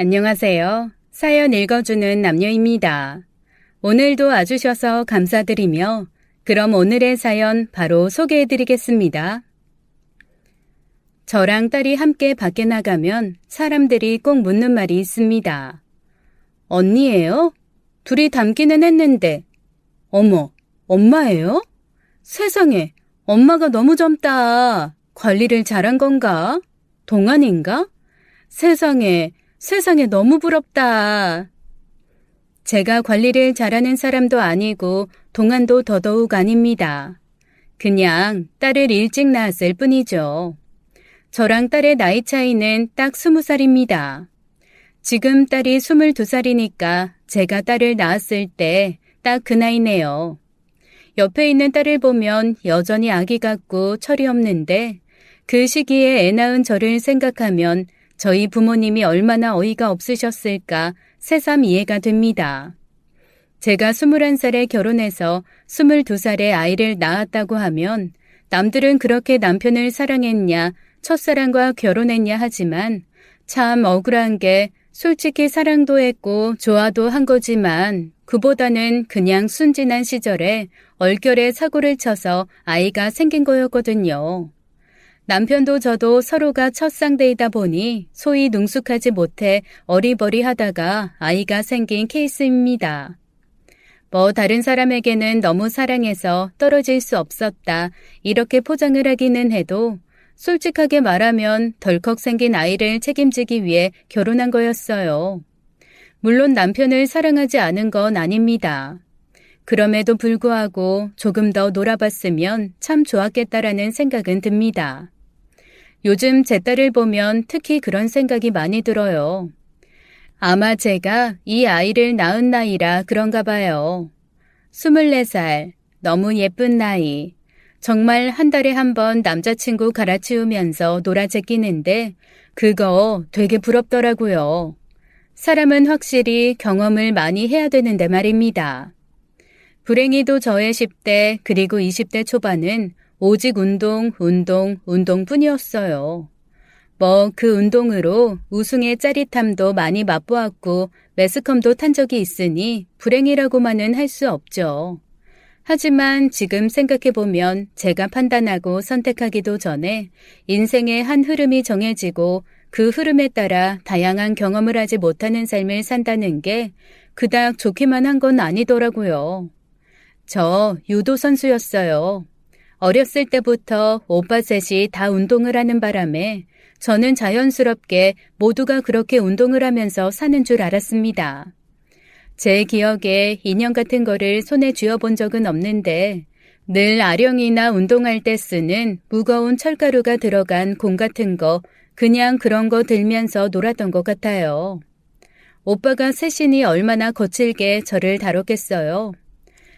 안녕하세요. 사연 읽어주는 남녀입니다. 오늘도 와주셔서 감사드리며 그럼 오늘의 사연 바로 소개해드리겠습니다. 저랑 딸이 함께 밖에 나가면 사람들이 꼭 묻는 말이 있습니다. 언니예요? 둘이 닮기는 했는데 어머, 엄마예요? 세상에, 엄마가 너무 젊다. 관리를 잘한 건가? 동안인가? 세상에 너무 부럽다. 제가 관리를 잘하는 사람도 아니고 동안도 더더욱 아닙니다. 그냥 딸을 일찍 낳았을 뿐이죠. 저랑 딸의 나이 차이는 딱 20살입니다. 지금 딸이 22살이니까 제가 딸을 낳았을 때 딱 그 나이네요. 옆에 있는 딸을 보면 여전히 아기 같고 철이 없는데 그 시기에 애 낳은 저를 생각하면 저희 부모님이 얼마나 어이가 없으셨을까 새삼 이해가 됩니다. 제가 21살에 결혼해서 22살에 아이를 낳았다고 하면 남들은 그렇게 남편을 사랑했냐, 첫사랑과 결혼했냐 하지만 참 억울한 게 솔직히 사랑도 했고 좋아도 한 거지만 그보다는 그냥 순진한 시절에 얼결에 사고를 쳐서 아이가 생긴 거였거든요. 남편도 저도 서로가 첫 상대이다 보니 소위 능숙하지 못해 어리버리하다가 아이가 생긴 케이스입니다. 다른 사람에게는 너무 사랑해서 떨어질 수 없었다 이렇게 포장을 하기는 해도 솔직하게 말하면 덜컥 생긴 아이를 책임지기 위해 결혼한 거였어요. 물론 남편을 사랑하지 않은 건 아닙니다. 그럼에도 불구하고 조금 더 놀아봤으면 참 좋았겠다라는 생각은 듭니다. 요즘 제 딸을 보면 특히 그런 생각이 많이 들어요. 아마 제가 이 아이를 낳은 나이라 그런가 봐요. 24살, 너무 예쁜 나이. 정말 한 달에 한 번 남자친구 갈아치우면서 놀아제끼는데 그거 되게 부럽더라고요. 사람은 확실히 경험을 많이 해야 되는데 말입니다. 불행히도 저의 10대 그리고 20대 초반은 오직 운동뿐이었어요. 그 운동으로 우승의 짜릿함도 많이 맛보았고 매스컴도 탄 적이 있으니 불행이라고만은 할 수 없죠. 하지만 지금 생각해보면 제가 판단하고 선택하기도 전에 인생의 한 흐름이 정해지고 그 흐름에 따라 다양한 경험을 하지 못하는 삶을 산다는 게 그닥 좋기만 한 건 아니더라고요. 저 유도 선수였어요. 어렸을 때부터 오빠 셋이 다 운동을 하는 바람에 저는 자연스럽게 모두가 그렇게 운동을 하면서 사는 줄 알았습니다. 제 기억에 인형 같은 거를 손에 쥐어본 적은 없는데 늘 아령이나 운동할 때 쓰는 무거운 철가루가 들어간 공 같은 거 그냥 그런 거 들면서 놀았던 것 같아요. 오빠가 셋이니 얼마나 거칠게 저를 다뤘겠어요.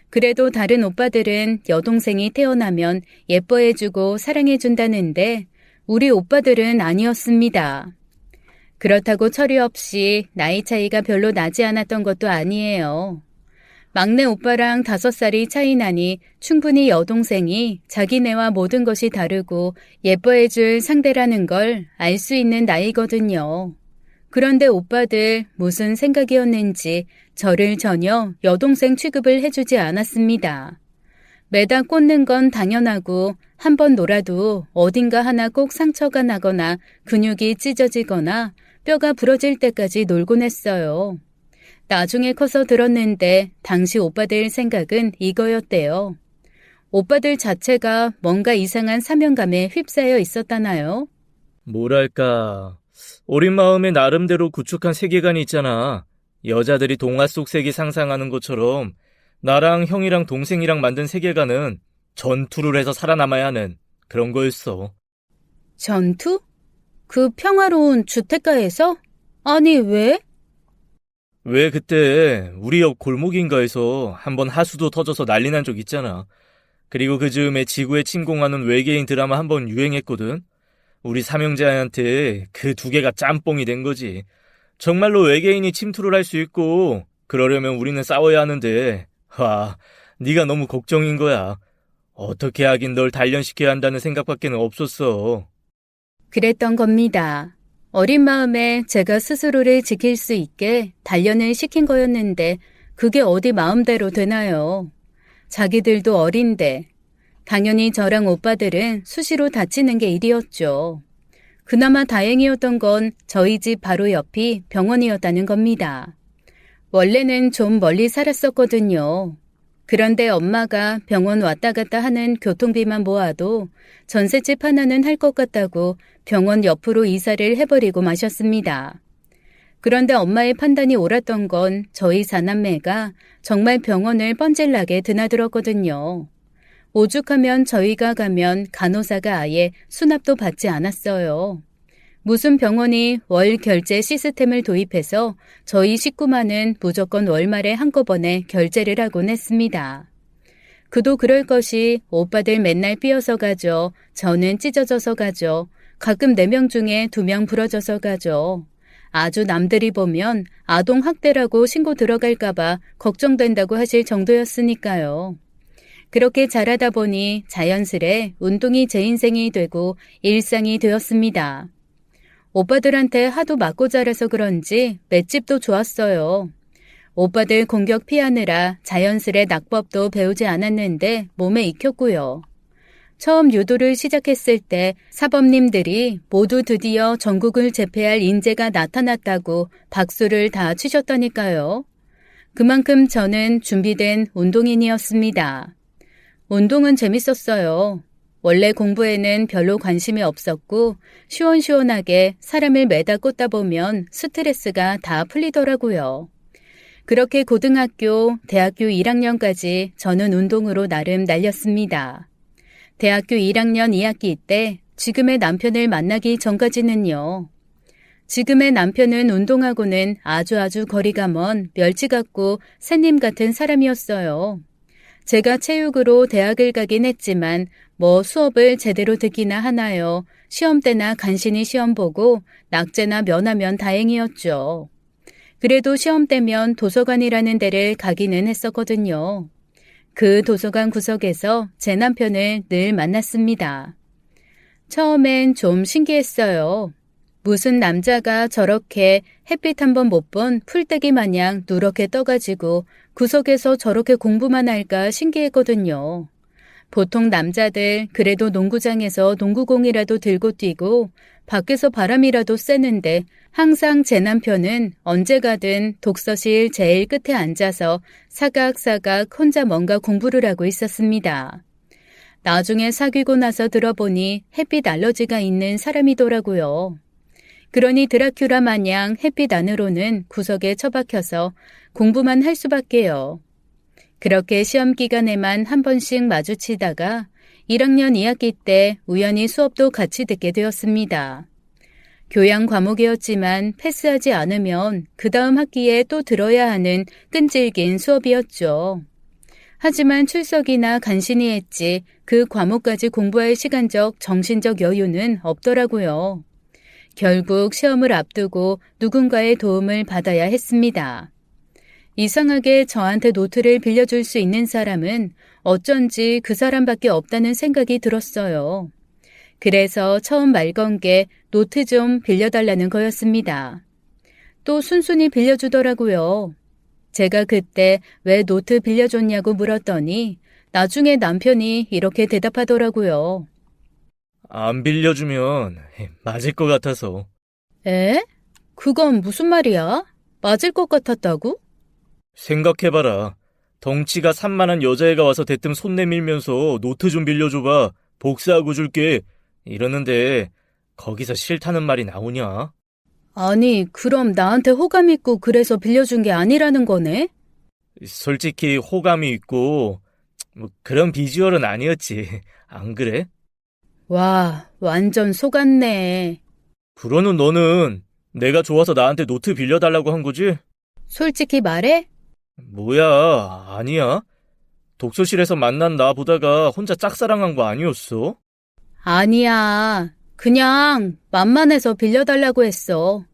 그래도 다른 오빠들은 여동생이 태어나면 예뻐해주고 사랑해준다는데 우리 오빠들은 아니었습니다. 그렇다고 철이 없이 나이 차이가 별로 나지 않았던 것도 아니에요. 막내 오빠랑 5살이 차이 나니 충분히 여동생이 자기네와 모든 것이 다르고 예뻐해줄 상대라는 걸 알 수 있는 나이거든요. 그런데 오빠들 무슨 생각이었는지 저를 전혀 여동생 취급을 해주지 않았습니다. 매다 꽂는 건 당연하고 한 번 놀아도 어딘가 하나 꼭 상처가 나거나 근육이 찢어지거나 뼈가 부러질 때까지 놀곤 했어요. 나중에 커서 들었는데 당시 오빠들 생각은 이거였대요. 오빠들 자체가 뭔가 이상한 사명감에 휩싸여 있었다나요? 뭐랄까, 어린 마음에 나름대로 구축한 세계관이 있잖아. 여자들이 동화 속 세계 상상하는 것처럼 나랑 형이랑 동생이랑 만든 세계관은 전투를 해서 살아남아야 하는 그런 거였어. 전투? 그 평화로운 주택가에서? 아니, 왜? 왜 그때 우리 옆 골목인가에서 한번 하수도 터져서 난리 난 적 있잖아. 그리고 그 즈음에 지구에 침공하는 외계인 드라마 한번 유행했거든. 우리 삼형제한테 그 두 개가 짬뽕이 된 거지. 정말로 외계인이 침투를 할 수 있고 그러려면 우리는 싸워야 하는데 네가 너무 걱정인 거야. 어떻게 하긴 널 단련시켜야 한다는 생각밖에는 없었어. 그랬던 겁니다. 어린 마음에 제가 스스로를 지킬 수 있게 단련을 시킨 거였는데 그게 어디 마음대로 되나요? 자기들도 어린데 당연히 저랑 오빠들은 수시로 다치는 게 일이었죠. 그나마 다행이었던 건 저희 집 바로 옆이 병원이었다는 겁니다. 원래는 좀 멀리 살았었거든요. 그런데 엄마가 병원 왔다 갔다 하는 교통비만 모아도 전셋집 하나는 할 것 같다고 병원 옆으로 이사를 해버리고 마셨습니다. 그런데 엄마의 판단이 옳았던 건 저희 사남매가 정말 병원을 뻔질나게 드나들었거든요. 오죽하면 저희가 가면 간호사가 아예 수납도 받지 않았어요. 무슨 병원이 월 결제 시스템을 도입해서 저희 식구만은 무조건 월말에 한꺼번에 결제를 하곤 했습니다. 그도 그럴 것이 오빠들 맨날 삐어서 가죠. 저는 찢어져서 가죠. 가끔 4명 중에 2명 부러져서 가죠. 아주 남들이 보면 아동학대라고 신고 들어갈까봐 걱정된다고 하실 정도였으니까요. 그렇게 자라다 보니 자연스레 운동이 제 인생이 되고 일상이 되었습니다. 오빠들한테 하도 맞고 자라서 그런지 맷집도 좋았어요. 오빠들 공격 피하느라 자연스레 낙법도 배우지 않았는데 몸에 익혔고요. 처음 유도를 시작했을 때 사범님들이 모두 드디어 전국을 제패할 인재가 나타났다고 박수를 다 치셨다니까요. 그만큼 저는 준비된 운동인이었습니다. 운동은 재밌었어요. 원래 공부에는 별로 관심이 없었고 시원시원하게 사람을 매다 꽂다 보면 스트레스가 다 풀리더라고요. 그렇게 고등학교, 대학교 1학년까지 저는 운동으로 나름 날렸습니다. 대학교 1학년 2학기 때 지금의 남편을 만나기 전까지는요. 지금의 남편은 운동하고는 아주 거리가 먼 멸치 같고 새님 같은 사람이었어요. 제가 체육으로 대학을 가긴 했지만 뭐 수업을 제대로 듣기나 하나요. 시험 때나 간신히 시험 보고 낙제나 면하면 다행이었죠. 그래도 시험 때면 도서관이라는 데를 가기는 했었거든요. 그 도서관 구석에서 제 남편을 늘 만났습니다. 처음엔 좀 신기했어요. 무슨 남자가 저렇게 햇빛 한번 못 본 풀떼기 마냥 누렇게 떠가지고 구석에서 저렇게 공부만 할까 신기했거든요. 보통 남자들 그래도 농구장에서 농구공이라도 들고 뛰고 밖에서 바람이라도 쐬는데 항상 제 남편은 언제 가든 독서실 제일 끝에 앉아서 사각사각 혼자 뭔가 공부를 하고 있었습니다. 나중에 사귀고 나서 들어보니 햇빛 알러지가 있는 사람이더라고요. 그러니 드라큘라 마냥 햇빛 안으로는 구석에 처박혀서 공부만 할 수밖에요. 그렇게 시험 기간에만 한 번씩 마주치다가 1학년 2학기 때 우연히 수업도 같이 듣게 되었습니다. 교양 과목이었지만 패스하지 않으면 그 다음 학기에 또 들어야 하는 끈질긴 수업이었죠. 하지만 출석이나 간신히 했지 그 과목까지 공부할 시간적, 정신적 여유는 없더라고요. 결국 시험을 앞두고 누군가의 도움을 받아야 했습니다. 이상하게 저한테 노트를 빌려줄 수 있는 사람은 어쩐지 그 사람밖에 없다는 생각이 들었어요. 그래서 처음 말 건 게 노트 좀 빌려달라는 거였습니다. 또 순순히 빌려주더라고요. 제가 그때 왜 노트 빌려줬냐고 물었더니 나중에 남편이 이렇게 대답하더라고요. 안 빌려주면 맞을 것 같아서. 에? 그건 무슨 말이야? 맞을 것 같았다고? 생각해봐라. 덩치가 산만한 여자애가 와서 대뜸 손 내밀면서 노트 좀 빌려줘봐. 복사하고 줄게. 이러는데 거기서 싫다는 말이 나오냐? 아니, 그럼 나한테 호감 있고 그래서 빌려준 게 아니라는 거네? 솔직히 호감이 있고 뭐 그런 비주얼은 아니었지. 안 그래? 와, 완전 속았네. 그러는 너는 내가 좋아서 나한테 노트 빌려달라고 한 거지? 솔직히 말해? 뭐야, 아니야. 독서실에서 만난 나 보다가 혼자 짝사랑한 거 아니었어? 아니야. 그냥 만만해서 빌려달라고 했어.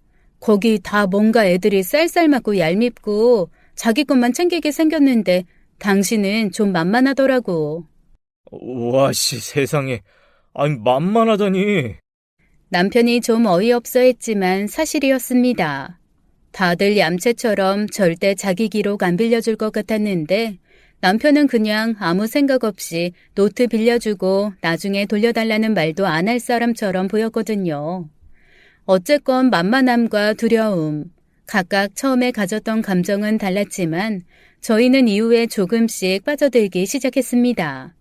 거기 다 뭔가 애들이 쌀쌀 맞고 얄밉고 자기 것만 챙기게 생겼는데 당신은 좀 만만하더라고. 와씨, 세상에. 아니, 만만하다니. 남편이 좀 어이없어 했지만 사실이었습니다. 다들 얌체처럼 절대 자기 기록 안 빌려줄 것 같았는데 남편은 그냥 아무 생각 없이 노트 빌려주고 나중에 돌려달라는 말도 안 할 사람처럼 보였거든요. 어쨌건 만만함과 두려움, 각각 처음에 가졌던 감정은 달랐지만 저희는 이후에 조금씩 빠져들기 시작했습니다.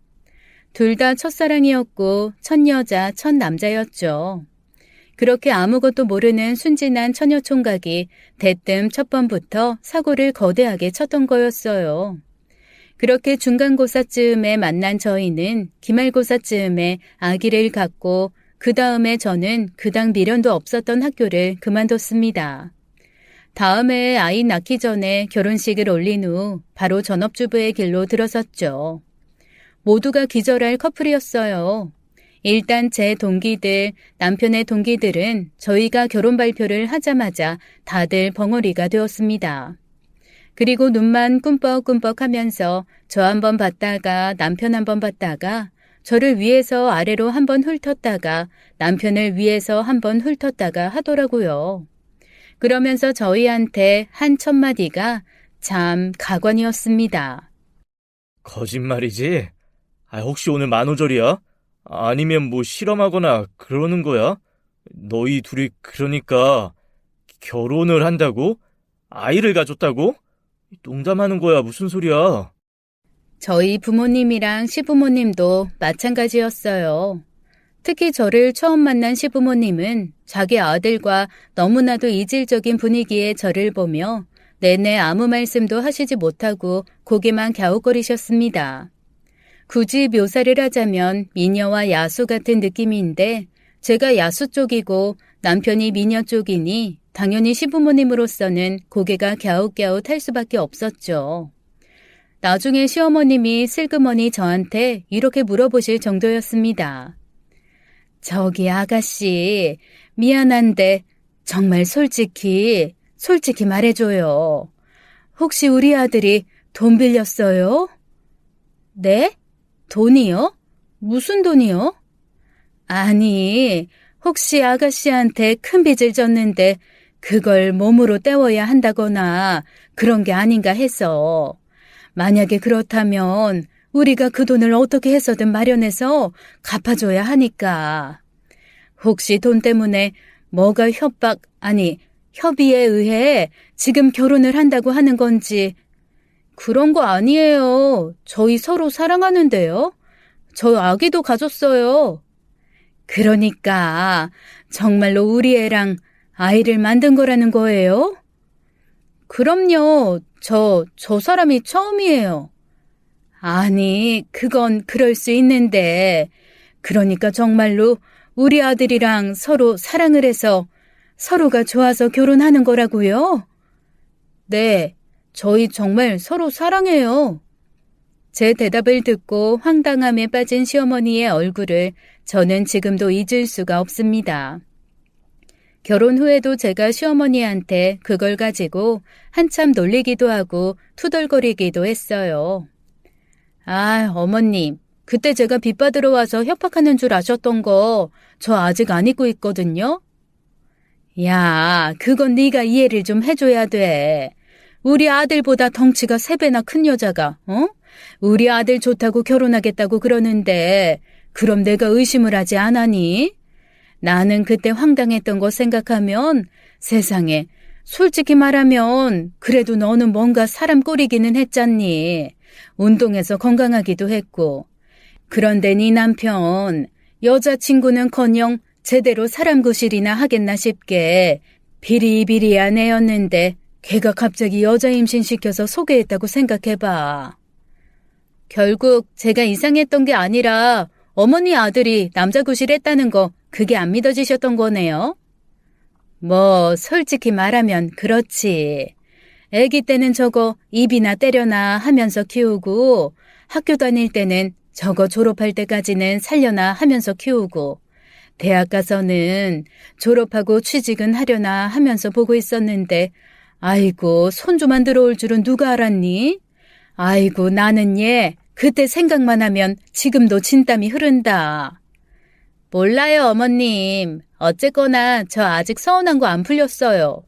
둘 다 첫사랑이었고 첫 여자, 첫 남자였죠. 그렇게 아무것도 모르는 순진한 처녀총각이 대뜸 첫 번부터 사고를 거대하게 쳤던 거였어요. 그렇게 중간고사쯤에 만난 저희는 기말고사쯤에 아기를 갖고 그 다음에 저는 그닥 미련도 없었던 학교를 그만뒀습니다. 다음 해에 아이 낳기 전에 결혼식을 올린 후 바로 전업주부의 길로 들어섰죠. 모두가 기절할 커플이었어요. 일단 제 동기들, 남편의 동기들은 저희가 결혼 발표를 하자마자 다들 벙어리가 되었습니다. 그리고 눈만 꿈뻑꿈뻑 하면서 저 한번 봤다가 남편 한번 봤다가 저를 위에서 아래로 한번 훑었다가 남편을 위에서 한번 훑었다가 하더라고요. 그러면서 저희한테 한 첫마디가 참 가관이었습니다. 거짓말이지? 혹시 오늘 만우절이야? 아니면 뭐 실험하거나 그러는 거야? 너희 둘이 그러니까 결혼을 한다고? 아이를 가졌다고? 농담하는 거야, 무슨 소리야? 저희 부모님이랑 시부모님도 마찬가지였어요. 특히 저를 처음 만난 시부모님은 자기 아들과 너무나도 이질적인 분위기의 저를 보며 내내 아무 말씀도 하시지 못하고 고개만 갸웃거리셨습니다. 굳이 묘사를 하자면 미녀와 야수 같은 느낌인데 제가 야수 쪽이고 남편이 미녀 쪽이니 당연히 시부모님으로서는 고개가 갸웃갸웃할 수밖에 없었죠. 나중에 시어머님이 슬그머니 저한테 이렇게 물어보실 정도였습니다. 저기 아가씨, 미안한데 정말 솔직히 말해줘요. 혹시 우리 아들이 돈 빌렸어요? 네? 돈이요? 무슨 돈이요? 아니, 혹시 아가씨한테 큰 빚을 졌는데 그걸 몸으로 때워야 한다거나 그런 게 아닌가 해서. 만약에 그렇다면 우리가 그 돈을 어떻게 해서든 마련해서 갚아줘야 하니까. 혹시 돈 때문에 뭐가 협의에 의해 지금 결혼을 한다고 하는 건지. 그런 거 아니에요. 저희 서로 사랑하는데요. 저 아기도 가졌어요. 그러니까 정말로 우리 애랑 아이를 만든 거라는 거예요? 그럼요. 저 사람이 처음이에요. 아니, 그건 그럴 수 있는데, 그러니까 정말로 우리 아들이랑 서로 사랑을 해서 서로가 좋아서 결혼하는 거라고요? 네, 저희 정말 서로 사랑해요. 제 대답을 듣고 황당함에 빠진 시어머니의 얼굴을 저는 지금도 잊을 수가 없습니다. 결혼 후에도 제가 시어머니한테 그걸 가지고 한참 놀리기도 하고 투덜거리기도 했어요. 어머님, 그때 제가 빚 받으러 와서 협박하는 줄 아셨던 거 저 아직 안 잊고 있거든요? 야, 그건 네가 이해를 좀 해줘야 돼. 우리 아들보다 덩치가 3배나 큰 여자가, 우리 아들 좋다고 결혼하겠다고 그러는데 그럼 내가 의심을 하지 않았니? 나는 그때 황당했던 거 생각하면 세상에 솔직히 말하면 그래도 너는 뭔가 사람 꼴이기는 했잖니. 운동해서 건강하기도 했고. 그런데 네 남편 여자친구는커녕 제대로 사람 구실이나 하겠나 싶게 비리비리한 애였는데 걔가 갑자기 여자 임신시켜서 소개했다고 생각해봐. 결국 제가 이상했던 게 아니라 어머니 아들이 남자 구실했다는 거 그게 안 믿어지셨던 거네요. 뭐 솔직히 말하면 그렇지. 애기 때는 저거 입이나 때려나 하면서 키우고 학교 다닐 때는 저거 졸업할 때까지는 살려나 하면서 키우고 대학 가서는 졸업하고 취직은 하려나 하면서 보고 있었는데 아이고 손주만 들어올 줄은 누가 알았니? 아이고 나는 얘 그때 생각만 하면 지금도 진땀이 흐른다. 몰라요, 어머님. 어쨌거나 저 아직 서운한 거 안 풀렸어요.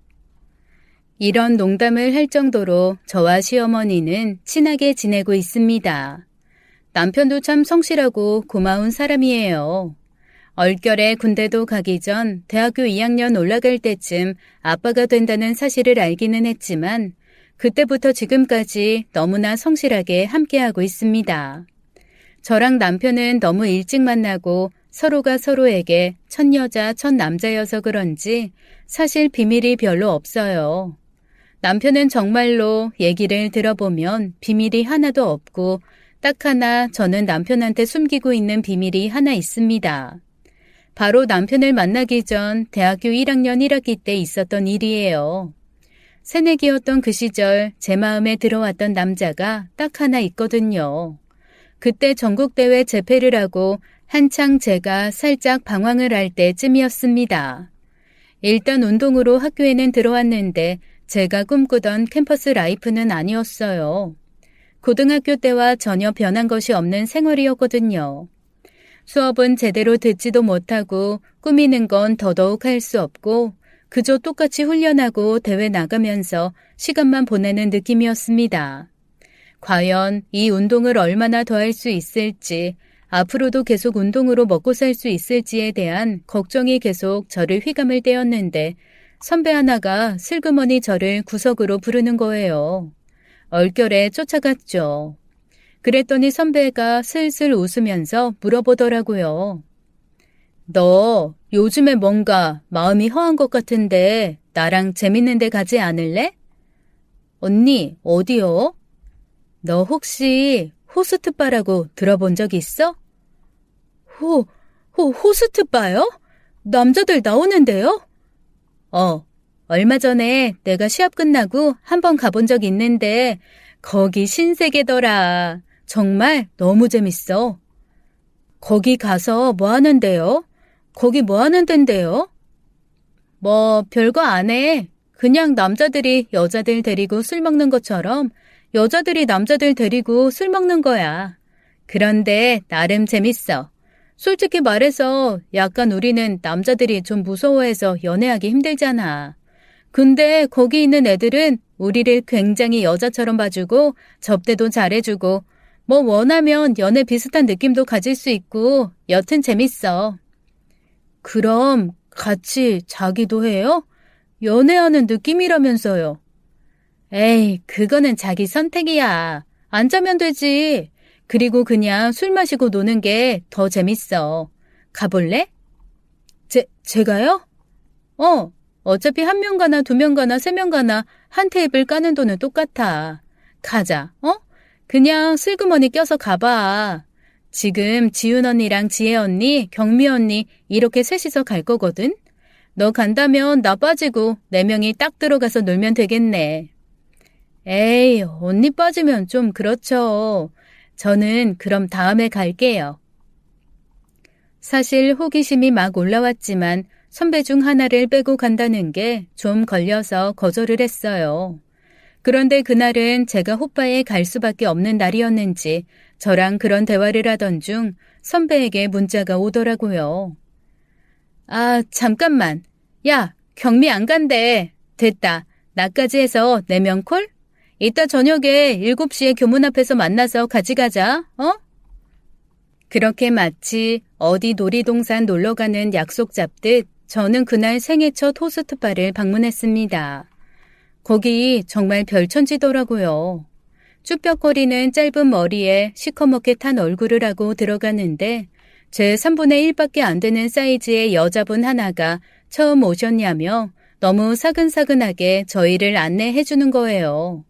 이런 농담을 할 정도로 저와 시어머니는 친하게 지내고 있습니다. 남편도 참 성실하고 고마운 사람이에요. 얼결에 군대도 가기 전 대학교 2학년 올라갈 때쯤 아빠가 된다는 사실을 알기는 했지만 그때부터 지금까지 너무나 성실하게 함께하고 있습니다. 저랑 남편은 너무 일찍 만나고 서로가 서로에게 첫 여자, 첫 남자여서 그런지 사실 비밀이 별로 없어요. 남편은 정말로 얘기를 들어보면 비밀이 하나도 없고 딱 하나 저는 남편한테 숨기고 있는 비밀이 하나 있습니다. 바로 남편을 만나기 전 대학교 1학년 1학기 때 있었던 일이에요. 새내기였던 그 시절 제 마음에 들어왔던 남자가 딱 하나 있거든요. 그때 전국대회 재패를 하고 한창 제가 살짝 방황을 할 때쯤이었습니다. 일단 운동으로 학교에는 들어왔는데 제가 꿈꾸던 캠퍼스 라이프는 아니었어요. 고등학교 때와 전혀 변한 것이 없는 생활이었거든요. 수업은 제대로 듣지도 못하고 꾸미는 건 더더욱 할 수 없고 그저 똑같이 훈련하고 대회 나가면서 시간만 보내는 느낌이었습니다. 과연 이 운동을 얼마나 더 할 수 있을지, 앞으로도 계속 운동으로 먹고 살 수 있을지에 대한 걱정이 계속 저를 휘감을 때였는데 선배 하나가 슬그머니 저를 구석으로 부르는 거예요. 얼결에 쫓아갔죠. 그랬더니 선배가 슬슬 웃으면서 물어보더라고요. 너 요즘에 뭔가 마음이 허한 것 같은데 나랑 재밌는 데 가지 않을래? 언니, 어디요? 너 혹시 호스트바라고 들어본 적 있어? 호스트바요? 남자들 나오는데요? 얼마 전에 내가 시합 끝나고 한번 가본 적 있는데 거기 신세계더라. 정말 너무 재밌어. 거기 가서 뭐 하는데요? 거기 뭐 하는 데인데요? 뭐 별거 안 해. 그냥 남자들이 여자들 데리고 술 먹는 것처럼 여자들이 남자들 데리고 술 먹는 거야. 그런데 나름 재밌어. 솔직히 말해서 약간 우리는 남자들이 좀 무서워해서 연애하기 힘들잖아. 근데 거기 있는 애들은 우리를 굉장히 여자처럼 봐주고 접대도 잘해주고 뭐 원하면 연애 비슷한 느낌도 가질 수 있고 여튼 재밌어. 그럼 같이 자기도 해요? 연애하는 느낌이라면서요. 에이, 그거는 자기 선택이야. 안 자면 되지. 그리고 그냥 술 마시고 노는 게 더 재밌어. 가볼래? 제가요? 어차피 한 명 가나 두 명 가나 세 명 가나 한 테이블 까는 돈은 똑같아. 가자, 그냥 슬그머니 껴서 가봐. 지금 지윤 언니랑 지혜 언니, 경미 언니 이렇게 셋이서 갈 거거든? 너 간다면 나 빠지고 4명이 딱 들어가서 놀면 되겠네. 에이, 언니 빠지면 좀 그렇죠. 저는 그럼 다음에 갈게요. 사실 호기심이 막 올라왔지만 선배 중 하나를 빼고 간다는 게 좀 걸려서 거절을 했어요. 그런데 그날은 제가 호빠에 갈 수밖에 없는 날이었는지 저랑 그런 대화를 하던 중 선배에게 문자가 오더라고요. 아, 잠깐만. 야, 경미 안 간대. 됐다. 나까지 해서 4명 콜? 이따 저녁에 7시에 교문 앞에서 만나서 같이 가자, 그렇게 마치 어디 놀이동산 놀러가는 약속 잡듯 저는 그날 생애 첫 호스트바를 방문했습니다. 거기 정말 별천지더라고요. 쭈뼛거리는 짧은 머리에 시커멓게 탄 얼굴을 하고 들어가는데 제 3분의 1밖에 안 되는 사이즈의 여자분 하나가 처음 오셨냐며 너무 사근사근하게 저희를 안내해 주는 거예요.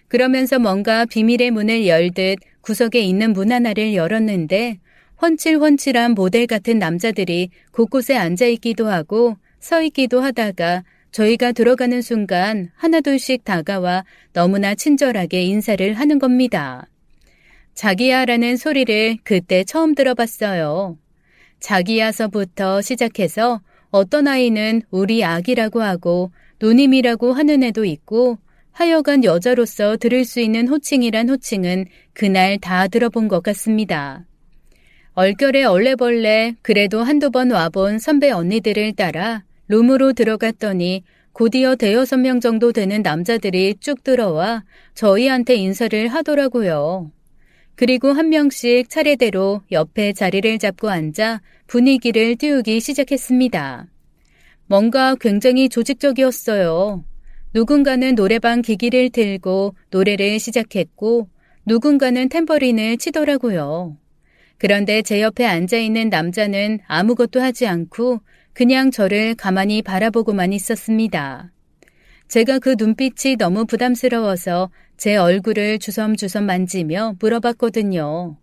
그러면서 뭔가 비밀의 문을 열듯 구석에 있는 문 하나를 열었는데 훤칠훤칠한 모델 같은 남자들이 곳곳에 앉아있기도 하고 서있기도 하다가 저희가 들어가는 순간 하나둘씩 다가와 너무나 친절하게 인사를 하는 겁니다. 자기야라는 소리를 그때 처음 들어봤어요. 자기야서부터 시작해서 어떤 아이는 우리 아기라고 하고 누님이라고 하는 애도 있고 하여간 여자로서 들을 수 있는 호칭이란 호칭은 그날 다 들어본 것 같습니다. 얼결에 얼레벌레 그래도 한두 번 와본 선배 언니들을 따라 룸으로 들어갔더니 곧이어 대여섯 명 정도 되는 남자들이 쭉 들어와 저희한테 인사를 하더라고요. 그리고 한 명씩 차례대로 옆에 자리를 잡고 앉아 분위기를 띄우기 시작했습니다. 뭔가 굉장히 조직적이었어요. 누군가는 노래방 기기를 들고 노래를 시작했고 누군가는 탬버린을 치더라고요. 그런데 제 옆에 앉아있는 남자는 아무것도 하지 않고 그냥 저를 가만히 바라보고만 있었습니다. 제가 그 눈빛이 너무 부담스러워서 제 얼굴을 주섬주섬 만지며 물어봤거든요.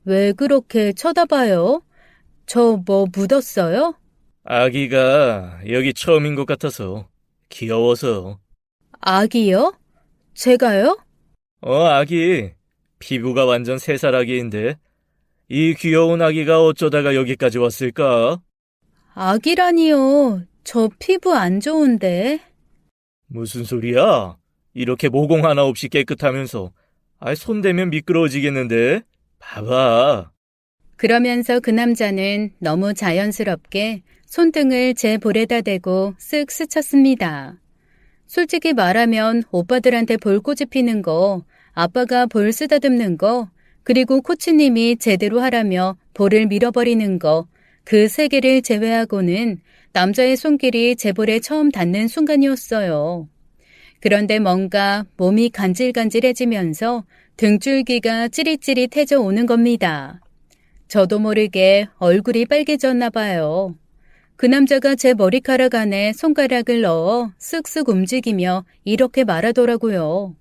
왜 그렇게 쳐다봐요? 저 뭐 묻었어요? 아기가 여기 처음인 것 같아서 귀여워서. 아기요? 제가요? 아기. 피부가 완전 3살 아기인데 이 귀여운 아기가 어쩌다가 여기까지 왔을까? 아기라니요. 저 피부 안 좋은데. 무슨 소리야? 이렇게 모공 하나 없이 깨끗하면서 손대면 미끄러워지겠는데? 봐봐. 그러면서 그 남자는 너무 자연스럽게 손등을 제 볼에다 대고 쓱 스쳤습니다. 솔직히 말하면 오빠들한테 볼 꼬집히는 거, 아빠가 볼 쓰다듬는 거, 그리고 코치님이 제대로 하라며 볼을 밀어버리는 거, 그 3개를 제외하고는 남자의 손길이 제 볼에 처음 닿는 순간이었어요. 그런데 뭔가 몸이 간질간질해지면서 등줄기가 찌릿찌릿해져 오는 겁니다. 저도 모르게 얼굴이 빨개졌나 봐요. 그 남자가 제 머리카락 안에 손가락을 넣어 쓱쓱 움직이며 이렇게 말하더라고요.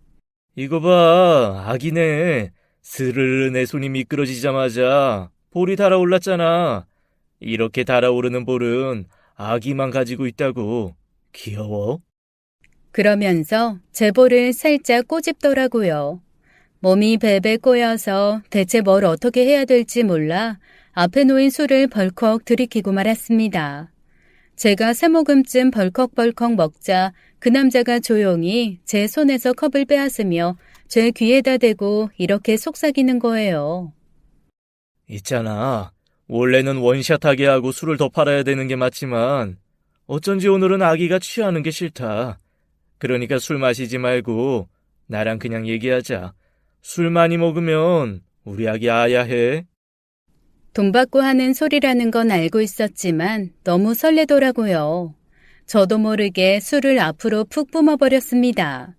이거 봐, 아기네. 스르르 내 손이 미끄러지자마자 볼이 달아올랐잖아. 이렇게 달아오르는 볼은 아기만 가지고 있다고. 귀여워? 그러면서 제 볼을 살짝 꼬집더라고요. 몸이 베베 꼬여서 대체 뭘 어떻게 해야 될지 몰라 앞에 놓인 술을 벌컥 들이키고 말았습니다. 제가 3모금쯤 벌컥벌컥 먹자 그 남자가 조용히 제 손에서 컵을 빼앗으며 제 귀에다 대고 이렇게 속삭이는 거예요. 있잖아. 원래는 원샷하게 하고 술을 더 팔아야 되는 게 맞지만 어쩐지 오늘은 아기가 취하는 게 싫다. 그러니까 술 마시지 말고 나랑 그냥 얘기하자. 술 많이 먹으면 우리 아기 아야해. 돈 받고 하는 소리라는 건 알고 있었지만 너무 설레더라고요. 저도 모르게 술을 앞으로 푹 뿜어버렸습니다.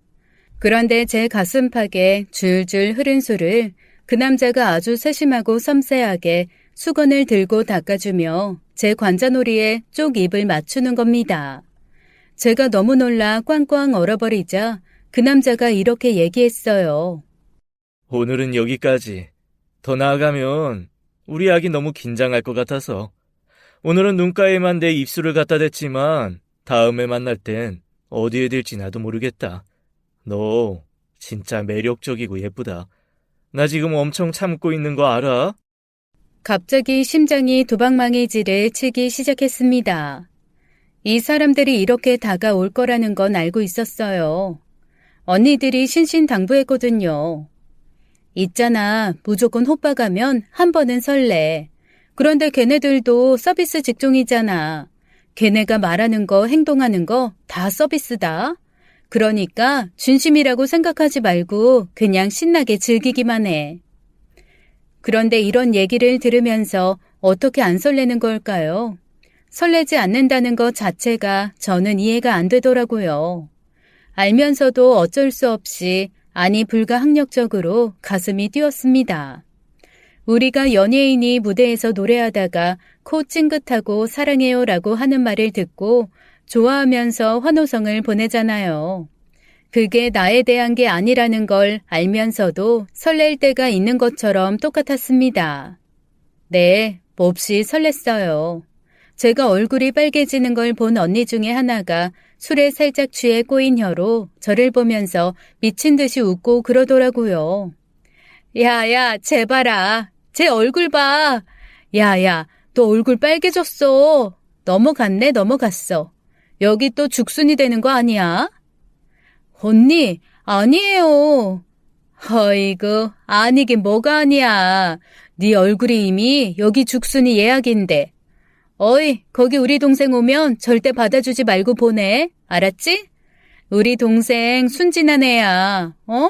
그런데 제 가슴팍에 줄줄 흐른 술을 그 남자가 아주 세심하고 섬세하게 수건을 들고 닦아주며 제 관자놀이에 쪽 입을 맞추는 겁니다. 제가 너무 놀라 꽝꽝 얼어버리자 그 남자가 이렇게 얘기했어요. 오늘은 여기까지. 더 나아가면 우리 아기 너무 긴장할 것 같아서. 오늘은 눈가에만 내 입술을 갖다 댔지만 다음에 만날 땐 어디에 댈지 나도 모르겠다. 너 진짜 매력적이고 예쁘다. 나 지금 엄청 참고 있는 거 알아? 갑자기 심장이 도박망이지를 치기 시작했습니다. 이 사람들이 이렇게 다가올 거라는 건 알고 있었어요. 언니들이 신신당부했거든요. 있잖아, 무조건 호빠 가면 한 번은 설레. 그런데 걔네들도 서비스 직종이잖아. 걔네가 말하는 거, 행동하는 거 다 서비스다. 그러니까 진심이라고 생각하지 말고 그냥 신나게 즐기기만 해. 그런데 이런 얘기를 들으면서 어떻게 안 설레는 걸까요? 설레지 않는다는 것 자체가 저는 이해가 안 되더라고요. 알면서도 어쩔 수 없이 아니 불가항력적으로 가슴이 뛰었습니다. 우리가 연예인이 무대에서 노래하다가 코 찡긋하고 사랑해요라고 하는 말을 듣고 좋아하면서 환호성을 보내잖아요. 그게 나에 대한 게 아니라는 걸 알면서도 설렐 때가 있는 것처럼 똑같았습니다. 네, 몹시 설렜어요. 제가 얼굴이 빨개지는 걸 본 언니 중에 하나가 술에 살짝 취해 꼬인 혀로 저를 보면서 미친 듯이 웃고 그러더라고요. 야야, 쟤 봐라. 쟤 얼굴 봐. 야야, 너 얼굴 빨개졌어. 넘어갔네, 넘어갔어. 여기 또 죽순이 되는 거 아니야? 언니, 아니에요. 어이구, 아니긴 뭐가 아니야. 네 얼굴이 이미 여기 죽순이 예약인데. 어이, 거기 우리 동생 오면 절대 받아주지 말고 보내. 알았지? 우리 동생 순진한 애야. 어?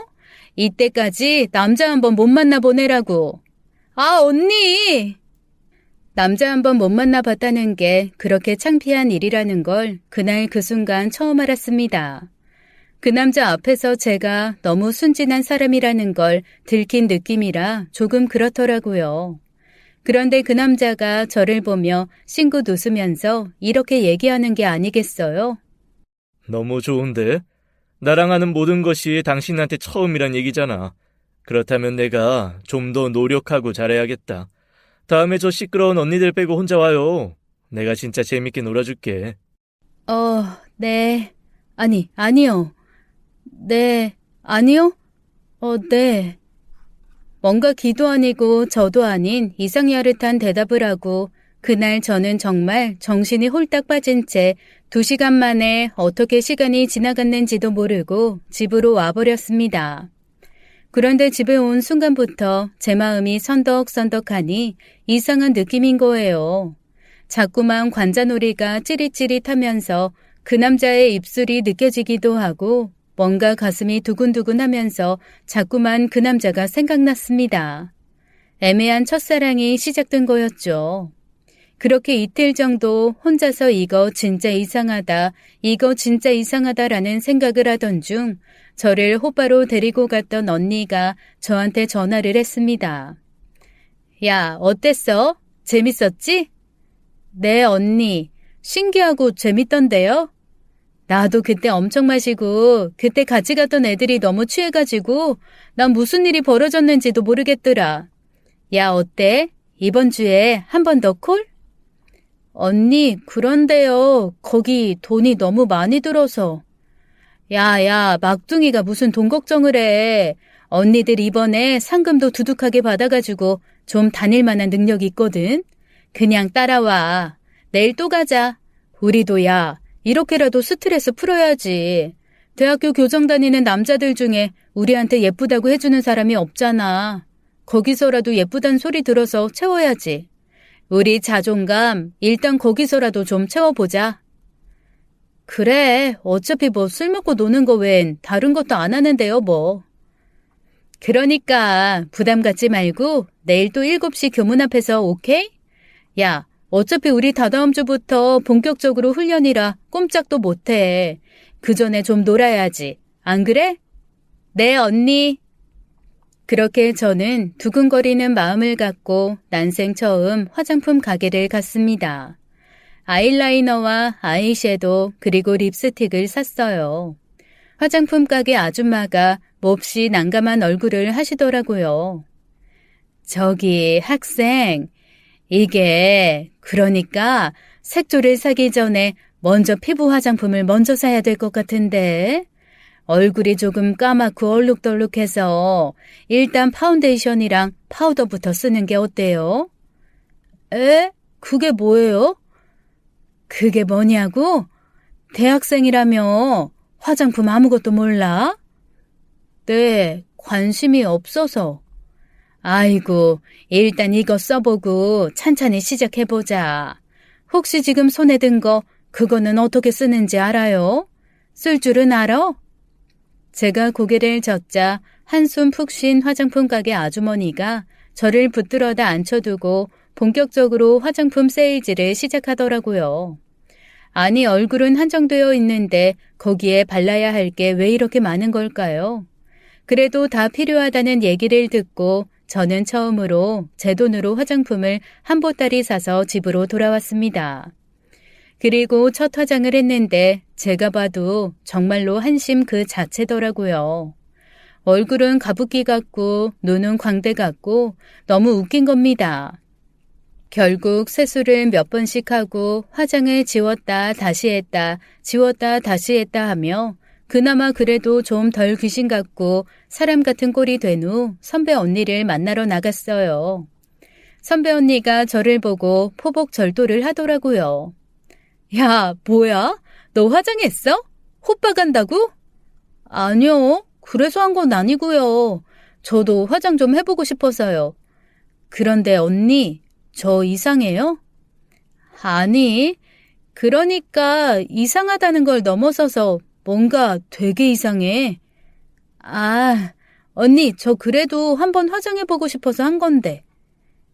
이때까지 남자 한번 못 만나보내라고. 아, 언니! 남자 한번 못 만나봤다는 게 그렇게 창피한 일이라는 걸 그날 그 순간 처음 알았습니다. 그 남자 앞에서 제가 너무 순진한 사람이라는 걸 들킨 느낌이라 조금 그렇더라고요. 그런데 그 남자가 저를 보며 싱긋 웃으면서 이렇게 얘기하는 게 아니겠어요? 너무 좋은데? 나랑 하는 모든 것이 당신한테 처음이란 얘기잖아. 그렇다면 내가 좀 더 노력하고 잘해야겠다. 다음에 저 시끄러운 언니들 빼고 혼자 와요. 내가 진짜 재밌게 놀아줄게. 네. 아니요. 네, 아니요? 네. 뭔가 기도 아니고 저도 아닌 이상야릇한 대답을 하고 그날 저는 정말 정신이 홀딱 빠진 채 2시간 만에 어떻게 시간이 지나갔는지도 모르고 집으로 와버렸습니다. 그런데 집에 온 순간부터 제 마음이 선덕선덕하니 이상한 느낌인 거예요. 자꾸만 관자놀이가 찌릿찌릿하면서 그 남자의 입술이 느껴지기도 하고 뭔가 가슴이 두근두근하면서 자꾸만 그 남자가 생각났습니다. 애매한 첫사랑이 시작된 거였죠. 그렇게 이틀 정도 혼자서 이거 진짜 이상하다라는 생각을 하던 중 저를 호빠로 데리고 갔던 언니가 저한테 전화를 했습니다. 야, 어땠어? 재밌었지? 네, 언니. 신기하고 재밌던데요? 나도 그때 엄청 마시고 그때 같이 갔던 애들이 너무 취해가지고 난 무슨 일이 벌어졌는지도 모르겠더라. 야, 어때? 이번 주에 한 번 더 콜? 언니, 그런데요. 거기 돈이 너무 많이 들어서. 야, 막둥이가 무슨 돈 걱정을 해. 언니들 이번에 상금도 두둑하게 받아가지고 좀 다닐 만한 능력이 있거든. 그냥 따라와. 내일 또 가자. 우리도 이렇게라도 스트레스 풀어야지. 대학교 교정 다니는 남자들 중에 우리한테 예쁘다고 해주는 사람이 없잖아. 거기서라도 예쁘단 소리 들어서 채워야지. 우리 자존감 일단 거기서라도 좀 채워보자. 그래, 어차피 술 먹고 노는 거 외엔 다른 것도 안 하는데요, 뭐. 그러니까 부담 갖지 말고 내일 또 7시 교문 앞에서 오케이? 야, 어차피 우리 다다음 주부터 본격적으로 훈련이라 꼼짝도 못해. 그 전에 좀 놀아야지. 안 그래? 네, 언니. 그렇게 저는 두근거리는 마음을 갖고 난생 처음 화장품 가게를 갔습니다. 아이라이너와 아이섀도우 그리고 립스틱을 샀어요. 화장품 가게 아줌마가 몹시 난감한 얼굴을 하시더라고요. 저기 학생, 이게 그러니까 색조를 사기 전에 먼저 피부 화장품을 먼저 사야 될 것 같은데 얼굴이 조금 까맣고 얼룩덜룩해서 일단 파운데이션이랑 파우더부터 쓰는 게 어때요? 에? 그게 뭐예요? 그게 뭐냐고? 대학생이라며 화장품 아무것도 몰라? 네, 관심이 없어서. 아이고, 일단 이거 써보고 찬찬히 시작해보자. 혹시 지금 손에 든 거 그거는 어떻게 쓰는지 알아요? 쓸 줄은 알아? 제가 고개를 젓자 한숨 푹 쉰 화장품 가게 아주머니가 저를 붙들어다 앉혀두고 본격적으로 화장품 세일즈를 시작하더라고요. 아니, 얼굴은 한정되어 있는데 거기에 발라야 할 게 왜 이렇게 많은 걸까요? 그래도 다 필요하다는 얘기를 듣고 저는 처음으로 제 돈으로 화장품을 한 보따리 사서 집으로 돌아왔습니다. 그리고 첫 화장을 했는데 제가 봐도 정말로 한심 그 자체더라고요. 얼굴은 가부키 같고 눈은 광대 같고 너무 웃긴 겁니다. 결국 세수를 몇 번씩 하고 화장을 지웠다 다시 했다 지웠다 다시 했다 하며 그나마 그래도 좀 덜 귀신 같고 사람 같은 꼴이 된 후 선배 언니를 만나러 나갔어요. 선배 언니가 저를 보고 포복절도를 하더라고요. 야, 뭐야? 너 화장했어? 호빠 간다고? 아니요. 그래서 한 건 아니고요. 저도 화장 좀 해보고 싶어서요. 그런데 언니, 저 이상해요? 아니, 그러니까 이상하다는 걸 넘어서서 뭔가 되게 이상해. 아, 언니, 저 그래도 한번 화장해보고 싶어서 한 건데.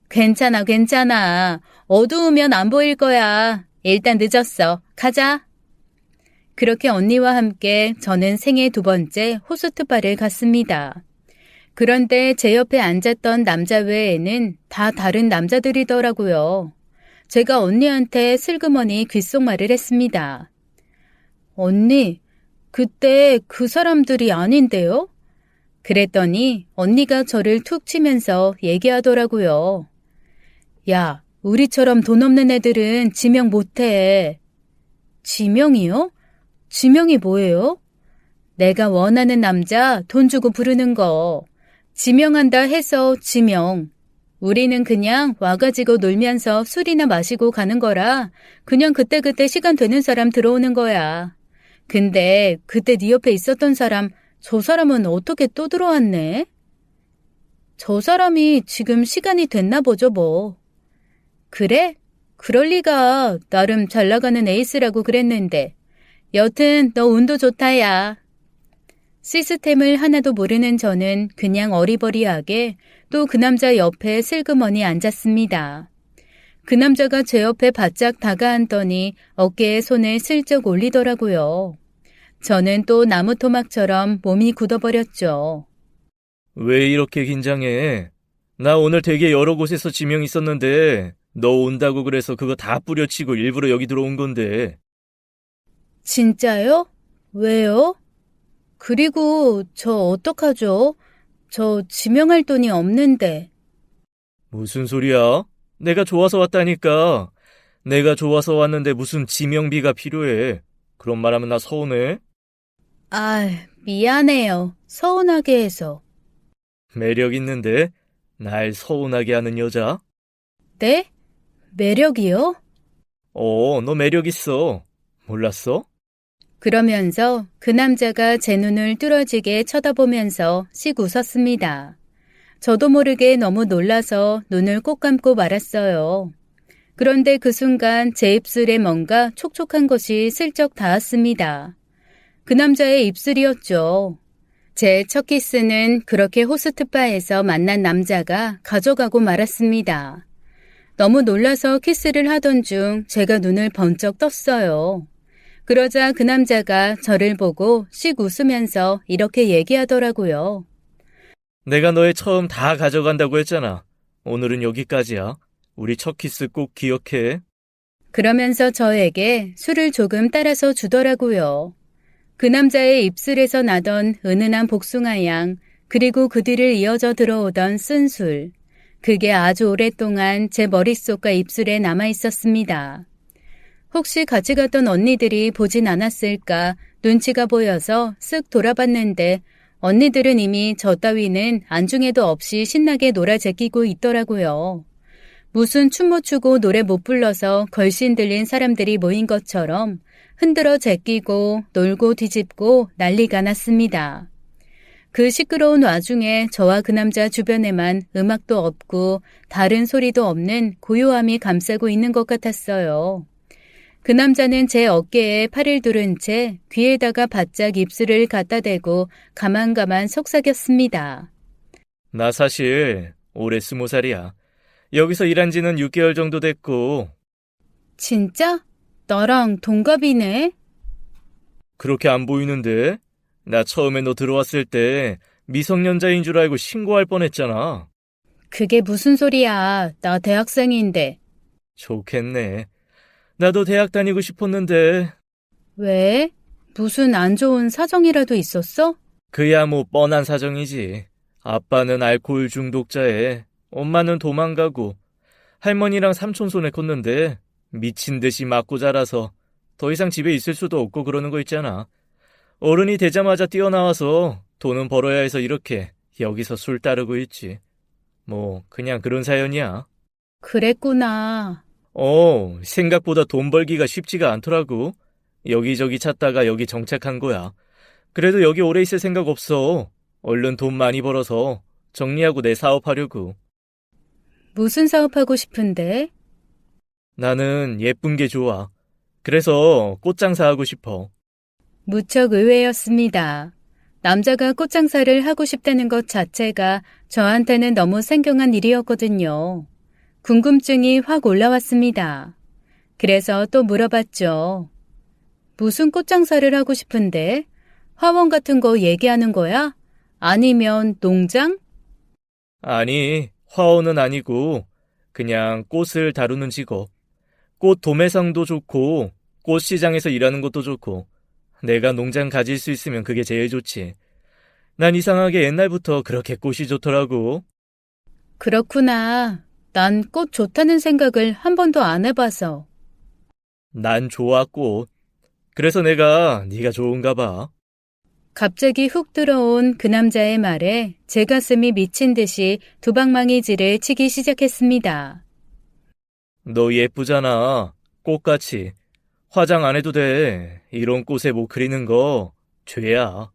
괜찮아, 괜찮아. 어두우면 안 보일 거야. 일단 늦었어. 가자. 그렇게 언니와 함께 저는 생애 2번째 호스트바를 갔습니다. 그런데 제 옆에 앉았던 남자 외에는 다 다른 남자들이더라고요. 제가 언니한테 슬그머니 귓속말을 했습니다. 언니, 그때 그 사람들이 아닌데요? 그랬더니 언니가 저를 툭 치면서 얘기하더라고요. 야, 우리처럼 돈 없는 애들은 지명 못해. 지명이요? 지명이 뭐예요? 내가 원하는 남자 돈 주고 부르는 거. 지명한다 해서 지명. 우리는 그냥 와가지고 놀면서 술이나 마시고 가는 거라 그냥 그때그때 시간 되는 사람 들어오는 거야. 근데 그때 네 옆에 있었던 사람, 저 사람은 어떻게 또 들어왔네? 저 사람이 지금 시간이 됐나 보죠 뭐. 그래? 그럴 리가. 나름 잘 나가는 에이스라고 그랬는데. 여튼 너 운도 좋다 야. 시스템을 하나도 모르는 저는 그냥 어리버리하게 또 그 남자 옆에 슬그머니 앉았습니다. 그 남자가 제 옆에 바짝 다가앉더니 어깨에 손을 슬쩍 올리더라고요. 저는 또 나무토막처럼 몸이 굳어버렸죠. 왜 이렇게 긴장해? 나 오늘 되게 여러 곳에서 지명 있었는데 너 온다고 그래서 그거 다 뿌려치고 일부러 여기 들어온 건데. 진짜요? 왜요? 그리고 저 어떡하죠? 저 지명할 돈이 없는데. 무슨 소리야? 내가 좋아서 왔다니까. 내가 좋아서 왔는데 무슨 지명비가 필요해. 그런 말하면 나 서운해. 아, 미안해요. 서운하게 해서. 매력 있는데? 날 서운하게 하는 여자? 네? 매력이요? 너 매력 있어. 몰랐어? 그러면서 그 남자가 제 눈을 뚫어지게 쳐다보면서 씩 웃었습니다. 저도 모르게 너무 놀라서 눈을 꼭 감고 말았어요. 그런데 그 순간 제 입술에 뭔가 촉촉한 것이 슬쩍 닿았습니다. 그 남자의 입술이었죠. 제 첫 키스는 그렇게 호스트바에서 만난 남자가 가져가고 말았습니다. 너무 놀라서 키스를 하던 중 제가 눈을 번쩍 떴어요. 그러자 그 남자가 저를 보고 씩 웃으면서 이렇게 얘기하더라고요. 내가 너의 처음 다 가져간다고 했잖아. 오늘은 여기까지야. 우리 첫 키스 꼭 기억해. 그러면서 저에게 술을 조금 따라서 주더라고요. 그 남자의 입술에서 나던 은은한 복숭아 향, 그리고 그 뒤를 이어져 들어오던 쓴술. 그게 아주 오랫동안 제 머릿속과 입술에 남아 있었습니다. 혹시 같이 갔던 언니들이 보진 않았을까 눈치가 보여서 쓱 돌아봤는데 언니들은 이미 저 따위는 안중에도 없이 신나게 놀아 제끼고 있더라고요. 무슨 춤 못 추고 노래 못 불러서 걸신 들린 사람들이 모인 것처럼 흔들어 제끼고 놀고 뒤집고 난리가 났습니다. 그 시끄러운 와중에 저와 그 남자 주변에만 음악도 없고 다른 소리도 없는 고요함이 감싸고 있는 것 같았어요. 그 남자는 제 어깨에 팔을 두른 채 귀에다가 바짝 입술을 갖다 대고 가만가만 속삭였습니다. 나 사실 올해 20살이야. 여기서 일한 지는 6개월 정도 됐고. 진짜? 나랑 동갑이네? 그렇게 안 보이는데? 나 처음에 너 들어왔을 때 미성년자인 줄 알고 신고할 뻔했잖아. 그게 무슨 소리야. 나 대학생인데. 좋겠네. 나도 대학 다니고 싶었는데. 왜? 무슨 안 좋은 사정이라도 있었어? 그야 뭐 뻔한 사정이지. 아빠는 알코올 중독자에 엄마는 도망가고 할머니랑 삼촌 손에 컸는데 미친 듯이 맞고 자라서 더 이상 집에 있을 수도 없고 그러는 거 있잖아. 어른이 되자마자 뛰어나와서 돈은 벌어야 해서 이렇게 여기서 술 따르고 있지. 뭐 그냥 그런 사연이야. 그랬구나. 생각보다 돈 벌기가 쉽지가 않더라고. 여기저기 찾다가 여기 정착한 거야. 그래도 여기 오래 있을 생각 없어. 얼른 돈 많이 벌어서 정리하고 내 사업하려고. 무슨 사업하고 싶은데? 나는 예쁜 게 좋아. 그래서 꽃장사하고 싶어. 무척 의외였습니다. 남자가 꽃장사를 하고 싶다는 것 자체가 저한테는 너무 생경한 일이었거든요. 궁금증이 확 올라왔습니다. 그래서 또 물어봤죠. 무슨 꽃장사를 하고 싶은데? 화원 같은 거 얘기하는 거야? 아니면 농장? 아니, 화원은 아니고 그냥 꽃을 다루는 직업. 꽃 도매상도 좋고 꽃 시장에서 일하는 것도 좋고 내가 농장 가질 수 있으면 그게 제일 좋지. 난 이상하게 옛날부터 그렇게 꽃이 좋더라고. 그렇구나. 난 꽃 좋다는 생각을 한 번도 안 해봐서. 난 좋아, 꽃. 그래서 내가 네가 좋은가 봐. 갑자기 훅 들어온 그 남자의 말에 제 가슴이 미친 듯이 두방망이질을 치기 시작했습니다. 너 예쁘잖아. 꽃같이. 화장 안 해도 돼. 이런 꽃에 못 그리는 거 죄야.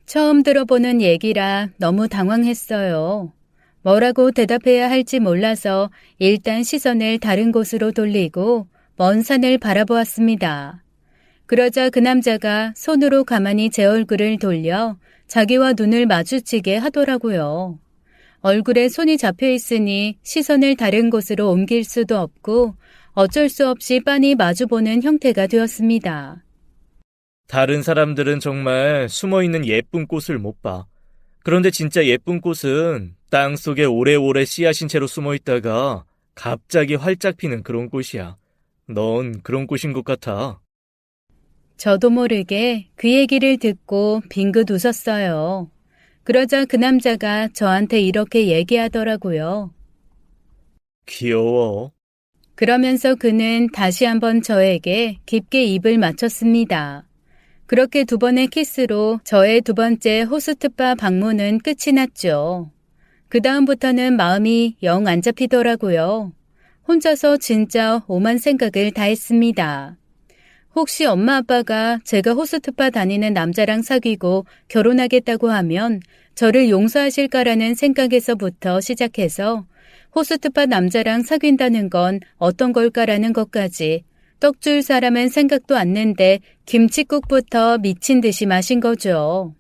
처음 들어보는 얘기라 너무 당황했어요. 뭐라고 대답해야 할지 몰라서 일단 시선을 다른 곳으로 돌리고 먼 산을 바라보았습니다. 그러자 그 남자가 손으로 가만히 제 얼굴을 돌려 자기와 눈을 마주치게 하더라고요. 얼굴에 손이 잡혀 있으니 시선을 다른 곳으로 옮길 수도 없고 어쩔 수 없이 빤히 마주보는 형태가 되었습니다. 다른 사람들은 정말 숨어있는 예쁜 꽃을 못 봐. 그런데 진짜 예쁜 꽃은 땅 속에 오래오래 씨앗인 채로 숨어있다가 갑자기 활짝 피는 그런 꽃이야. 넌 그런 꽃인 것 같아. 저도 모르게 그 얘기를 듣고 빙긋 웃었어요. 그러자 그 남자가 저한테 이렇게 얘기하더라고요. 귀여워. 그러면서 그는 다시 한번 저에게 깊게 입을 맞췄습니다. 그렇게 두 번의 키스로 저의 두 번째 호스트바 방문은 끝이 났죠. 그 다음부터는 마음이 영 안 잡히더라고요. 혼자서 진짜 오만 생각을 다 했습니다. 혹시 엄마 아빠가 제가 호스트바 다니는 남자랑 사귀고 결혼하겠다고 하면 저를 용서하실까라는 생각에서부터 시작해서 호스트바 남자랑 사귄다는 건 어떤 걸까라는 것까지 떡줄 사람은 생각도 않는데 김칫국부터 미친 듯이 마신 거죠.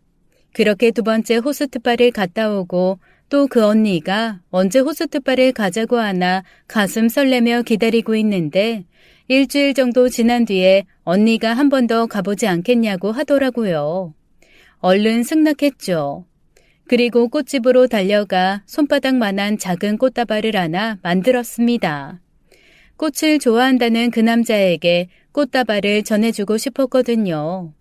그렇게 두 번째 호스트바를 갔다 오고 또 그 언니가 언제 호스트바를 가자고 하나 가슴 설레며 기다리고 있는데 일주일 정도 지난 뒤에 언니가 한 번 더 가보지 않겠냐고 하더라고요. 얼른 승낙했죠. 그리고 꽃집으로 달려가 손바닥만한 작은 꽃다발을 하나 만들었습니다. 꽃을 좋아한다는 그 남자에게 꽃다발을 전해주고 싶었거든요.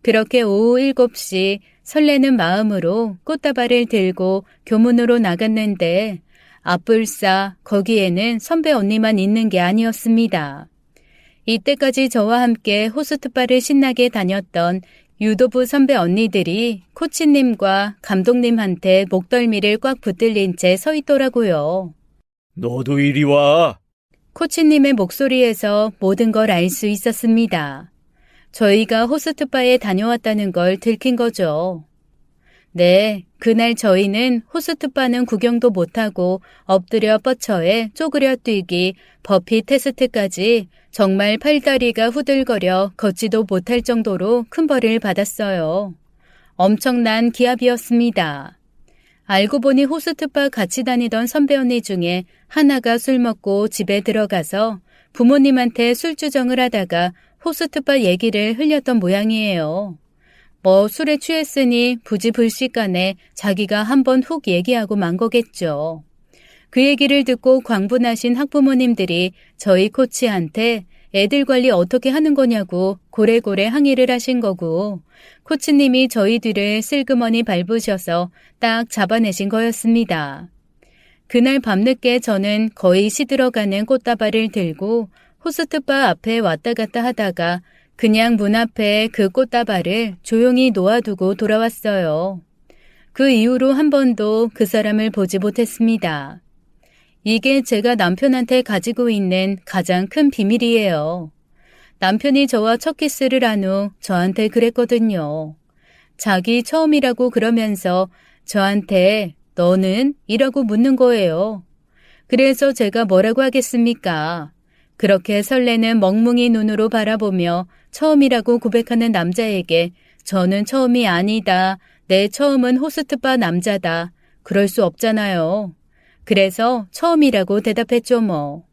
그렇게 오후 7시 설레는 마음으로 꽃다발을 들고 교문으로 나갔는데 앞불싸 거기에는 선배 언니만 있는 게 아니었습니다. 이때까지 저와 함께 호스트바를 신나게 다녔던 유도부 선배 언니들이 코치님과 감독님한테 목덜미를 꽉 붙들린 채 서 있더라고요. 너도 이리 와. 코치님의 목소리에서 모든 걸 알 수 있었습니다. 저희가 호스트바에 다녀왔다는 걸 들킨 거죠. 네, 그날 저희는 호스트바는 구경도 못하고 엎드려 뻗쳐에 쪼그려 뛰기, 버피 테스트까지 정말 팔다리가 후들거려 걷지도 못할 정도로 큰 벌을 받았어요. 엄청난 기합이었습니다. 알고 보니 호스트바 같이 다니던 선배 언니 중에 하나가 술 먹고 집에 들어가서 부모님한테 술주정을 하다가 호스트바 얘기를 흘렸던 모양이에요. 뭐 술에 취했으니 부지불식간에 자기가 한번 훅 얘기하고 만 거겠죠. 그 얘기를 듣고 광분하신 학부모님들이 저희 코치한테 애들 관리 어떻게 하는 거냐고 고래고래 항의를 하신 거고 코치님이 저희 뒤를 슬그머니 밟으셔서 딱 잡아내신 거였습니다. 그날 밤늦게 저는 거의 시들어가는 꽃다발을 들고 호스트바 앞에 왔다 갔다 하다가 그냥 문 앞에 그 꽃다발을 조용히 놓아두고 돌아왔어요. 그 이후로 한 번도 그 사람을 보지 못했습니다. 이게 제가 남편한테 가지고 있는 가장 큰 비밀이에요. 남편이 저와 첫 키스를 한 후 저한테 그랬거든요. 자기 처음이라고 그러면서 저한테 너는? 이라고 묻는 거예요. 그래서 제가 뭐라고 하겠습니까? 그렇게 설레는 멍뭉이 눈으로 바라보며 처음이라고 고백하는 남자에게 저는 처음이 아니다. 내 처음은 호스트바 남자다. 그럴 수 없잖아요. 그래서 처음이라고 대답했죠 뭐.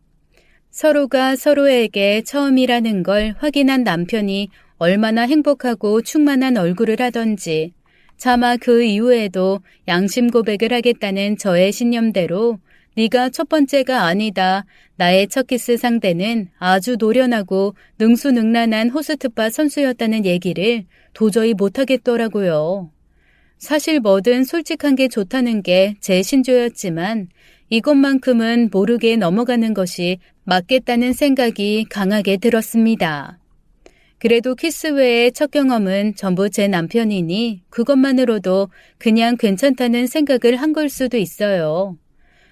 서로가 서로에게 처음이라는 걸 확인한 남편이 얼마나 행복하고 충만한 얼굴을 하던지 차마 그 이후에도 양심 고백을 하겠다는 저의 신념대로 네가 첫 번째가 아니다. 나의 첫 키스 상대는 아주 노련하고 능수능란한 호스트바 선수였다는 얘기를 도저히 못하겠더라고요. 사실 뭐든 솔직한 게 좋다는 게 제 신조였지만 이것만큼은 모르게 넘어가는 것이 맞겠다는 생각이 강하게 들었습니다. 그래도 키스 외의 첫 경험은 전부 제 남편이니 그것만으로도 그냥 괜찮다는 생각을 한 걸 수도 있어요.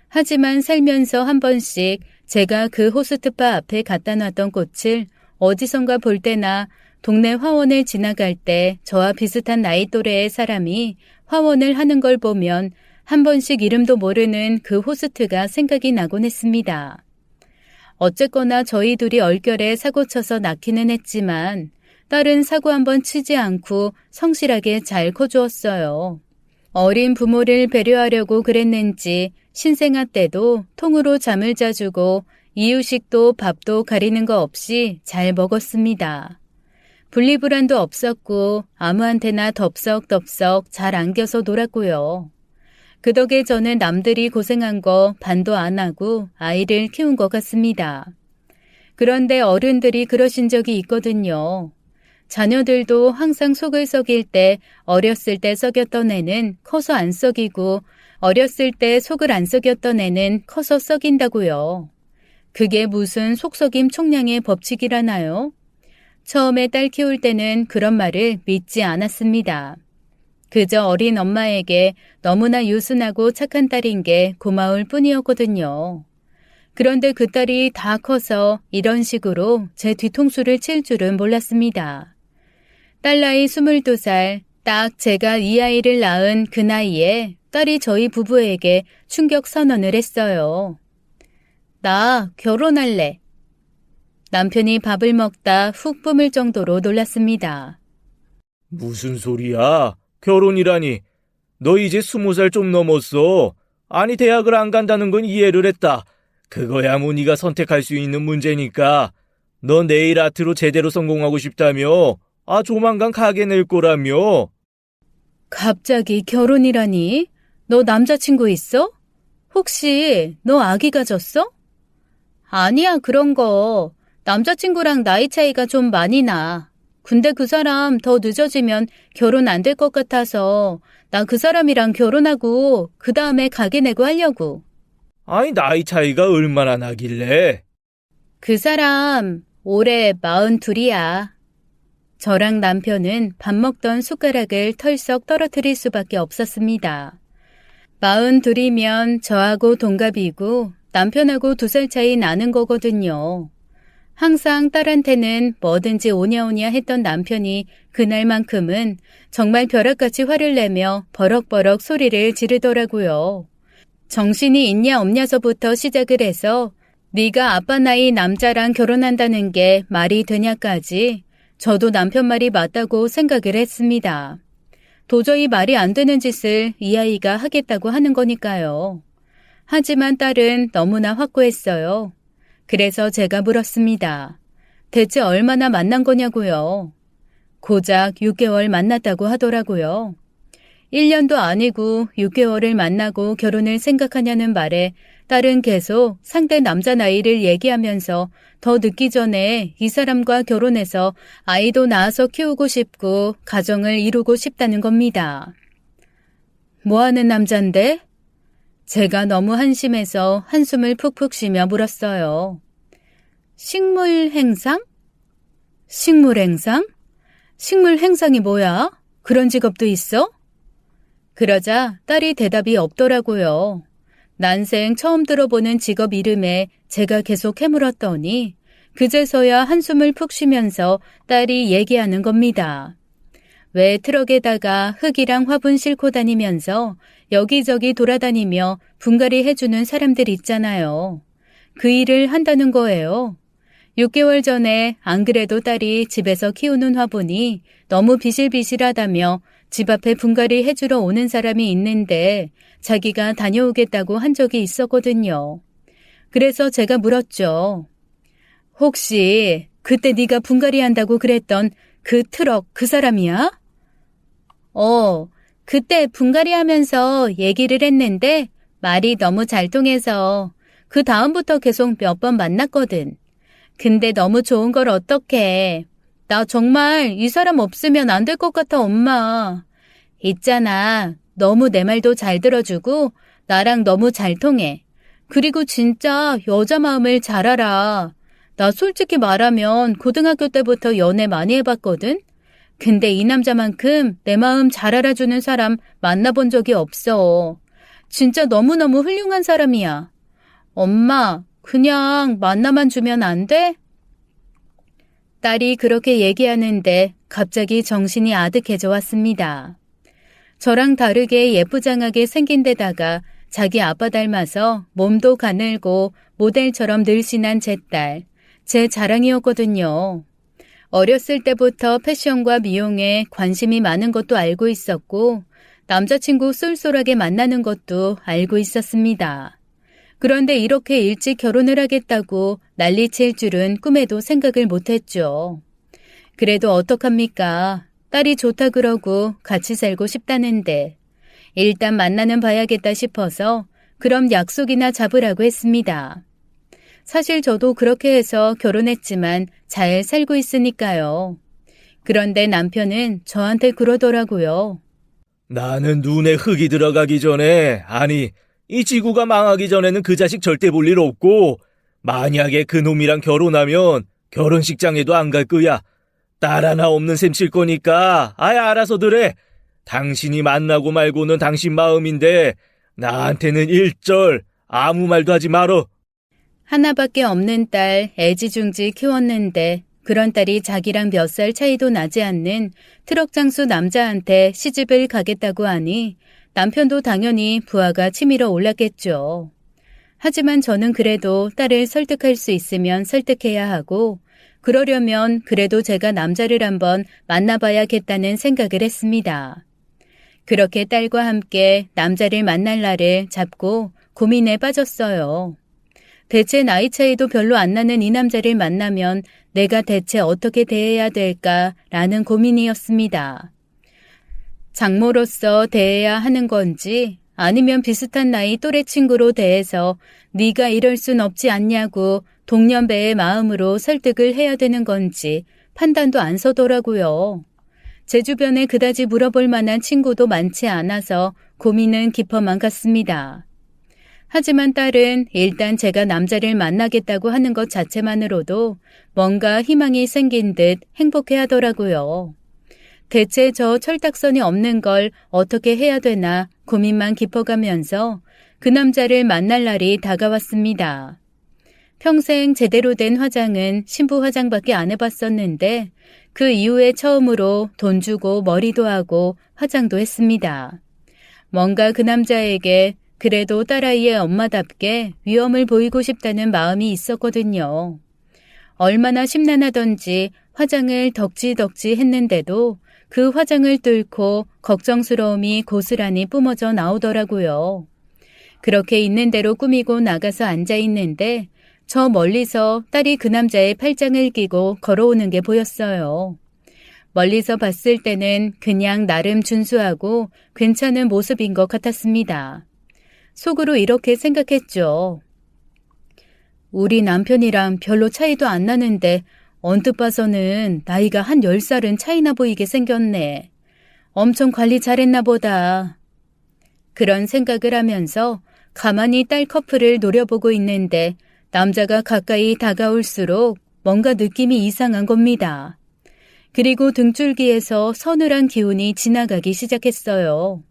하지만 살면서 한 번씩 제가 그 호스트바 앞에 갖다 놨던 꽃을 어디선가 볼 때나 동네 화원을 지나갈 때 저와 비슷한 나이 또래의 사람이 화원을 하는 걸 보면 한 번씩 이름도 모르는 그 호스트가 생각이 나곤 했습니다. 어쨌거나 저희 둘이 얼결에 사고쳐서 낳기는 했지만 딸은 사고 한번 치지 않고 성실하게 잘 커주었어요. 어린 부모를 배려하려고 그랬는지 신생아 때도 통으로 잠을 자주고 이유식도 밥도 가리는 거 없이 잘 먹었습니다. 분리불안도 없었고 아무한테나 덥석덥석 잘 안겨서 놀았고요. 그 덕에 저는 남들이 고생한 거 반도 안 하고 아이를 키운 것 같습니다. 그런데 어른들이 그러신 적이 있거든요. 자녀들도 항상 속을 썩일 때 어렸을 때 썩였던 애는 커서 안 썩이고 어렸을 때 속을 안 썩였던 애는 커서 썩인다고요. 그게 무슨 속썩임 총량의 법칙이라나요? 처음에 딸 키울 때는 그런 말을 믿지 않았습니다. 그저 어린 엄마에게 너무나 유순하고 착한 딸인 게 고마울 뿐이었거든요. 그런데 그 딸이 다 커서 이런 식으로 제 뒤통수를 칠 줄은 몰랐습니다. 딸 나이 22살, 딱 제가 이 아이를 낳은 그 나이에 딸이 저희 부부에게 충격 선언을 했어요. 나 결혼할래. 남편이 밥을 먹다 훅 뿜을 정도로 놀랐습니다. 무슨 소리야? 결혼이라니. 너 이제 20살 좀 넘었어. 아니 대학을 안 간다는 건 이해를 했다. 그거야 뭐 네가 선택할 수 있는 문제니까. 너 네일 아트로 제대로 성공하고 싶다며. 조만간 가게 낼 거라며. 갑자기 결혼이라니? 너 남자친구 있어? 혹시 너 아기 가졌어? 아니야, 그런 거. 남자친구랑 나이 차이가 좀 많이 나. 근데 그 사람 더 늦어지면 결혼 안 될 것 같아서 나 그 사람이랑 결혼하고 그 다음에 가게 내고 하려고. 아니 나이 차이가 얼마나 나길래? 그 사람 올해 42이야. 저랑 남편은 밥 먹던 숟가락을 털썩 떨어뜨릴 수밖에 없었습니다. 42이면 저하고 동갑이고 남편하고 2살 차이 나는 거거든요. 항상 딸한테는 뭐든지 오냐오냐 했던 남편이 그날만큼은 정말 벼락같이 화를 내며 버럭버럭 소리를 지르더라고요. 정신이 있냐 없냐서부터 시작을 해서 네가 아빠 나이 남자랑 결혼한다는 게 말이 되냐까지 저도 남편 말이 맞다고 생각을 했습니다. 도저히 말이 안 되는 짓을 이 아이가 하겠다고 하는 거니까요. 하지만 딸은 너무나 확고했어요. 그래서 제가 물었습니다. 대체 얼마나 만난 거냐고요. 고작 6개월 만났다고 하더라고요. 1년도 아니고 6개월을 만나고 결혼을 생각하냐는 말에 딸은 계속 상대 남자 나이를 얘기하면서 더 늦기 전에 이 사람과 결혼해서 아이도 낳아서 키우고 싶고 가정을 이루고 싶다는 겁니다. 뭐 하는 남잔데? 제가 너무 한심해서 한숨을 푹푹 쉬며 물었어요. 식물 행상? 식물 행상? 식물 행상이 뭐야? 그런 직업도 있어? 그러자 딸이 대답이 없더라고요. 난생 처음 들어보는 직업 이름에 제가 계속 해물었더니 그제서야 한숨을 푹 쉬면서 딸이 얘기하는 겁니다. 왜 트럭에다가 흙이랑 화분 싣고 다니면서 여기저기 돌아다니며 분갈이 해주는 사람들 있잖아요. 그 일을 한다는 거예요. 6개월 전에 안 그래도 딸이 집에서 키우는 화분이 너무 비실비실하다며 집 앞에 분갈이 해주러 오는 사람이 있는데 자기가 다녀오겠다고 한 적이 있었거든요. 그래서 제가 물었죠. 혹시 그때 네가 분갈이 한다고 그랬던 그 트럭 그 사람이야? 그때 분갈이 하면서 얘기를 했는데 말이 너무 잘 통해서 그 다음부터 계속 몇 번 만났거든. 근데 너무 좋은 걸 어떡해. 나 정말 이 사람 없으면 안 될 것 같아, 엄마. 있잖아. 너무 내 말도 잘 들어주고 나랑 너무 잘 통해. 그리고 진짜 여자 마음을 잘 알아. 나 솔직히 말하면 고등학교 때부터 연애 많이 해봤거든? 근데 이 남자만큼 내 마음 잘 알아주는 사람 만나본 적이 없어. 진짜 너무너무 훌륭한 사람이야. 엄마, 그냥 만나만 주면 안 돼? 딸이 그렇게 얘기하는데 갑자기 정신이 아득해져 왔습니다. 저랑 다르게 예쁘장하게 생긴 데다가 자기 아빠 닮아서 몸도 가늘고 모델처럼 늘씬한 제 딸, 제 자랑이었거든요. 어렸을 때부터 패션과 미용에 관심이 많은 것도 알고 있었고 남자친구 쏠쏠하게 만나는 것도 알고 있었습니다. 그런데 이렇게 일찍 결혼을 하겠다고 난리칠 줄은 꿈에도 생각을 못했죠. 그래도 어떡합니까? 딸이 좋다 그러고 같이 살고 싶다는데 일단 만나는 봐야겠다 싶어서 그럼 약속이나 잡으라고 했습니다. 사실 저도 그렇게 해서 결혼했지만 잘 살고 있으니까요. 그런데 남편은 저한테 그러더라고요. 나는 눈에 흙이 들어가기 전에, 아니, 이 지구가 망하기 전에는 그 자식 절대 볼 일 없고, 만약에 그 놈이랑 결혼하면 결혼식장에도 안 갈 거야. 딸 하나 없는 셈 칠 거니까 아예 알아서들 해. 당신이 만나고 말고는 당신 마음인데 나한테는 일절 아무 말도 하지 말어. 하나밖에 없는 딸 애지중지 키웠는데 그런 딸이 자기랑 몇 살 차이도 나지 않는 트럭 장수 남자한테 시집을 가겠다고 하니 남편도 당연히 부하가 치밀어 올랐겠죠. 하지만 저는 그래도 딸을 설득할 수 있으면 설득해야 하고 그러려면 그래도 제가 남자를 한번 만나봐야겠다는 생각을 했습니다. 그렇게 딸과 함께 남자를 만날 날을 잡고 고민에 빠졌어요. 대체 나이 차이도 별로 안 나는 이 남자를 만나면 내가 대체 어떻게 대해야 될까라는 고민이었습니다. 장모로서 대해야 하는 건지 아니면 비슷한 나이 또래 친구로 대해서 네가 이럴 순 없지 않냐고 동년배의 마음으로 설득을 해야 되는 건지 판단도 안 서더라고요. 제 주변에 그다지 물어볼 만한 친구도 많지 않아서 고민은 깊어만 갔습니다. 하지만 딸은 일단 제가 남자를 만나겠다고 하는 것 자체만으로도 뭔가 희망이 생긴 듯 행복해하더라고요. 대체 저 철딱선이 없는 걸 어떻게 해야 되나 고민만 깊어가면서 그 남자를 만날 날이 다가왔습니다. 평생 제대로 된 화장은 신부 화장밖에 안 해봤었는데 그 이후에 처음으로 돈 주고 머리도 하고 화장도 했습니다. 뭔가 그 남자에게 그래도 딸아이의 엄마답게 위엄을 보이고 싶다는 마음이 있었거든요. 얼마나 심란하던지 화장을 덕지덕지 했는데도 그 화장을 뚫고 걱정스러움이 고스란히 뿜어져 나오더라고요. 그렇게 있는 대로 꾸미고 나가서 앉아있는데 저 멀리서 딸이 그 남자의 팔짱을 끼고 걸어오는 게 보였어요. 멀리서 봤을 때는 그냥 나름 준수하고 괜찮은 모습인 것 같았습니다. 속으로 이렇게 생각했죠. 우리 남편이랑 별로 차이도 안 나는데 언뜻 봐서는 나이가 한 10살은 차이나 보이게 생겼네. 엄청 관리 잘했나 보다. 그런 생각을 하면서 가만히 딸 커플을 노려보고 있는데 남자가 가까이 다가올수록 뭔가 느낌이 이상한 겁니다. 그리고 등줄기에서 서늘한 기운이 지나가기 시작했어요.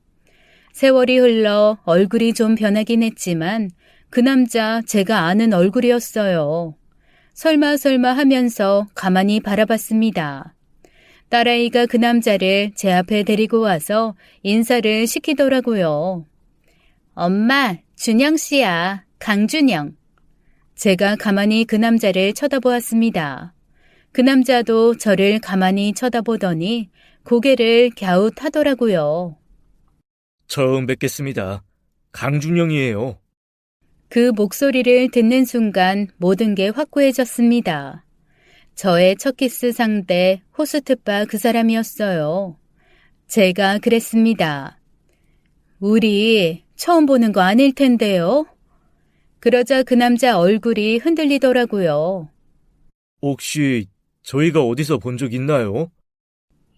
세월이 흘러 얼굴이 좀 변하긴 했지만 그 남자 제가 아는 얼굴이었어요. 설마 하면서 가만히 바라봤습니다. 딸아이가 그 남자를 제 앞에 데리고 와서 인사를 시키더라고요. 엄마, 준영 씨야. 강준영. 제가 가만히 그 남자를 쳐다보았습니다. 그 남자도 저를 가만히 쳐다보더니 고개를 갸웃하더라고요. 처음 뵙겠습니다. 강준영이에요. 그 목소리를 듣는 순간 모든 게 확고해졌습니다. 저의 첫 키스 상대 호스트바 그 사람이었어요. 제가 그랬습니다. 우리 처음 보는 거 아닐 텐데요. 그러자 그 남자 얼굴이 흔들리더라고요. 혹시 저희가 어디서 본 적 있나요?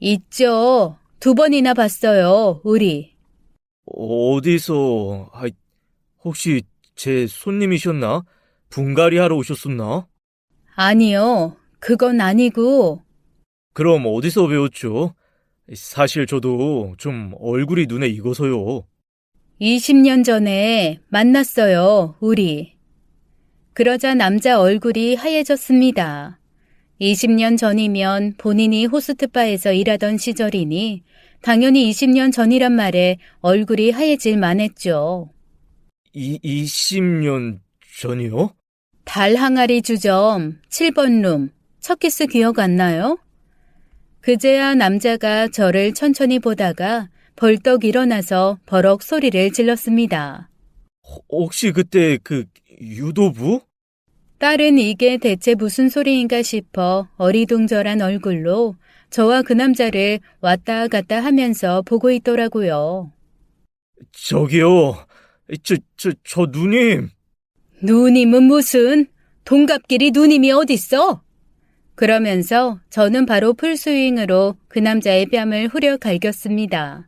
있죠. 2번이나 봤어요, 우리. 어디서, 혹시 제 손님이셨나? 분갈이 하러 오셨었나? 아니요, 그건 아니고. 그럼 어디서 배웠죠? 사실 저도 좀 얼굴이 눈에 익어서요. 20년 전에 만났어요, 우리. 그러자 남자 얼굴이 하얘졌습니다. 20년 전이면 본인이 호스트바에서 일하던 시절이니 당연히 20년 전이란 말에 얼굴이 하얘질 만했죠. 20년 전이요? 달 항아리 주점 7번 룸 첫 키스 기억 안 나요? 그제야 남자가 저를 천천히 보다가 벌떡 일어나서 버럭 소리를 질렀습니다. 혹시 그때 그 유도부? 딸은 이게 대체 무슨 소리인가 싶어 어리둥절한 얼굴로 저와 그 남자를 왔다 갔다 하면서 보고 있더라고요. 저기요. 저 누님. 누님은 무슨? 동갑끼리 누님이 어딨어? 그러면서 저는 바로 풀스윙으로 그 남자의 뺨을 후려 갈겼습니다.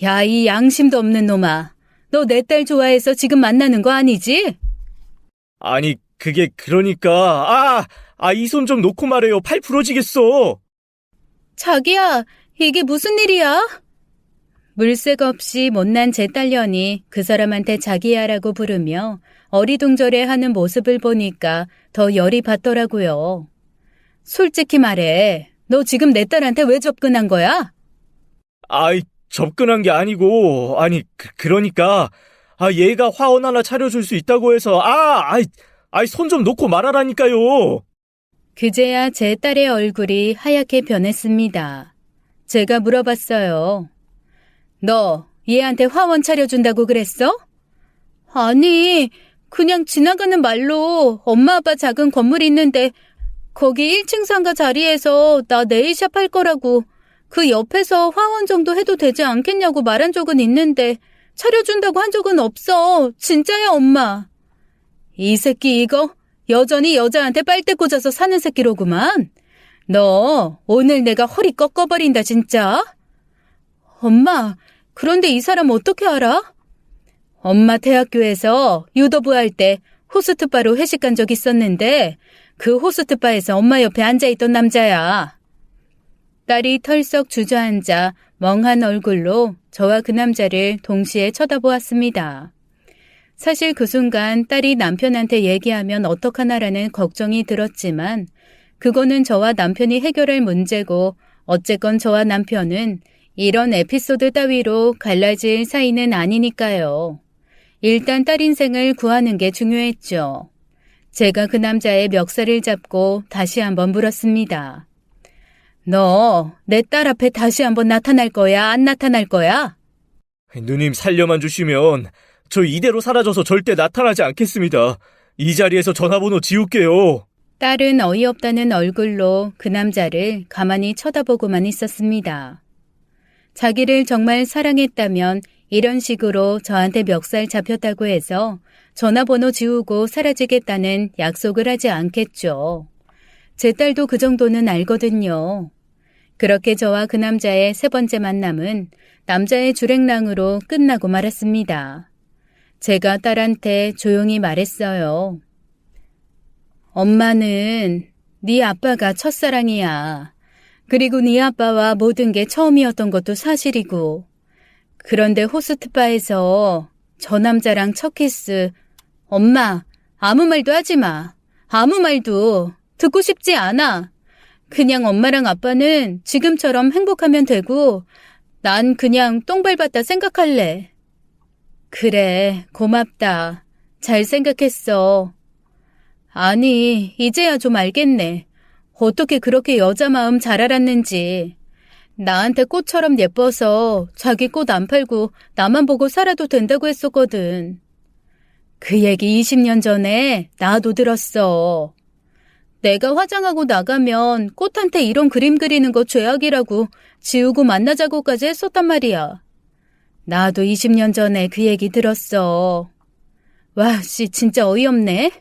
야, 이 양심도 없는 놈아. 너 내 딸 좋아해서 지금 만나는 거 아니지? 아니, 그게 그러니까. 이 손 좀 놓고 말해요. 팔 부러지겠어. 자기야, 이게 무슨 일이야? 물색 없이 못난 제 딸년이 그 사람한테 자기야라고 부르며 어리둥절해하는 모습을 보니까 더 열이 받더라고요. 솔직히 말해, 너 지금 내 딸한테 왜 접근한 거야? 접근한 게 아니고, 그러니까, 얘가 화원 하나 차려줄 수 있다고 해서, 손 좀 놓고 말하라니까요. 그제야 제 딸의 얼굴이 하얗게 변했습니다. 제가 물어봤어요. 너 얘한테 화원 차려준다고 그랬어? 아니, 그냥 지나가는 말로 엄마 아빠 작은 건물 있는데 거기 1층 상가 자리에서 나 네일샵 할 거라고 그 옆에서 화원 정도 해도 되지 않겠냐고 말한 적은 있는데 차려준다고 한 적은 없어. 진짜야, 엄마. 이 새끼 이거 여전히 여자한테 빨대 꽂아서 사는 새끼로구만. 너 오늘 내가 허리 꺾어버린다 진짜. 엄마, 그런데 이 사람 어떻게 알아? 엄마 대학교에서 유도부 할 때 호스트바로 회식 간 적 있었는데 그 호스트바에서 엄마 옆에 앉아있던 남자야. 딸이 털썩 주저앉아 멍한 얼굴로 저와 그 남자를 동시에 쳐다보았습니다. 사실 그 순간 딸이 남편한테 얘기하면 어떡하나라는 걱정이 들었지만 그거는 저와 남편이 해결할 문제고 어쨌건 저와 남편은 이런 에피소드 따위로 갈라질 사이는 아니니까요. 일단 딸 인생을 구하는 게 중요했죠. 제가 그 남자의 멱살을 잡고 다시 한번 물었습니다. 너 내 딸 앞에 다시 한번 나타날 거야? 안 나타날 거야? 누님 살려만 주시면 저 이대로 사라져서 절대 나타나지 않겠습니다. 이 자리에서 전화번호 지울게요. 딸은 어이없다는 얼굴로 그 남자를 가만히 쳐다보고만 있었습니다. 자기를 정말 사랑했다면 이런 식으로 저한테 멱살 잡혔다고 해서 전화번호 지우고 사라지겠다는 약속을 하지 않겠죠. 제 딸도 그 정도는 알거든요. 그렇게 저와 그 남자의 3번째 만남은 남자의 주랭랑으로 끝나고 말았습니다. 제가 딸한테 조용히 말했어요. 엄마는 네 아빠가 첫사랑이야. 그리고 네 아빠와 모든 게 처음이었던 것도 사실이고. 그런데 호스트바에서 저 남자랑 첫 키스. 엄마, 아무 말도 하지 마. 아무 말도 듣고 싶지 않아. 그냥 엄마랑 아빠는 지금처럼 행복하면 되고 난 그냥 똥 밟았다 생각할래. 그래, 고맙다. 잘 생각했어. 아니, 이제야 좀 알겠네. 어떻게 그렇게 여자 마음 잘 알았는지. 나한테 꽃처럼 예뻐서 자기 꽃 안 팔고 나만 보고 살아도 된다고 했었거든. 그 얘기 20년 전에 나도 들었어. 내가 화장하고 나가면 꽃한테 이런 그림 그리는 거 죄악이라고 지우고 만나자고까지 했었단 말이야. 나도 20년 전에 그 얘기 들었어. 와, 씨, 진짜 어이없네.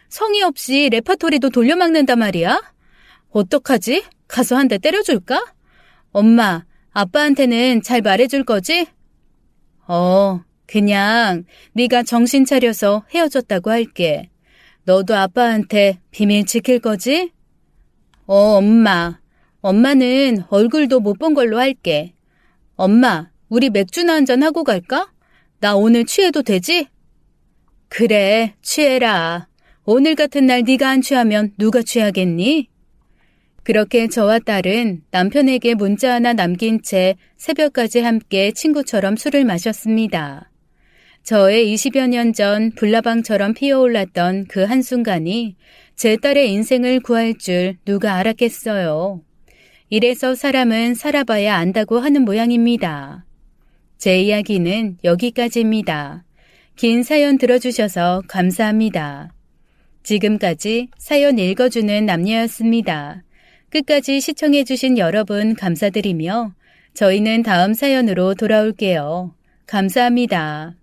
성의 없이 레파토리도 돌려막는단 말이야? 어떡하지? 가서 한 대 때려줄까? 엄마, 아빠한테는 잘 말해줄 거지? 그냥 네가 정신 차려서 헤어졌다고 할게. 너도 아빠한테 비밀 지킬 거지? 엄마. 엄마는 얼굴도 못 본 걸로 할게. 엄마, 우리 맥주나 한잔 하고 갈까? 나 오늘 취해도 되지? 그래, 취해라. 오늘 같은 날 네가 안 취하면 누가 취하겠니? 그렇게 저와 딸은 남편에게 문자 하나 남긴 채 새벽까지 함께 친구처럼 술을 마셨습니다. 저의 20여 년 전 불나방처럼 피어올랐던 그 한순간이 제 딸의 인생을 구할 줄 누가 알았겠어요. 이래서 사람은 살아봐야 안다고 하는 모양입니다. 제 이야기는 여기까지입니다. 긴 사연 들어주셔서 감사합니다. 지금까지 사연 읽어주는 남녀였습니다. 끝까지 시청해주신 여러분 감사드리며 저희는 다음 사연으로 돌아올게요. 감사합니다.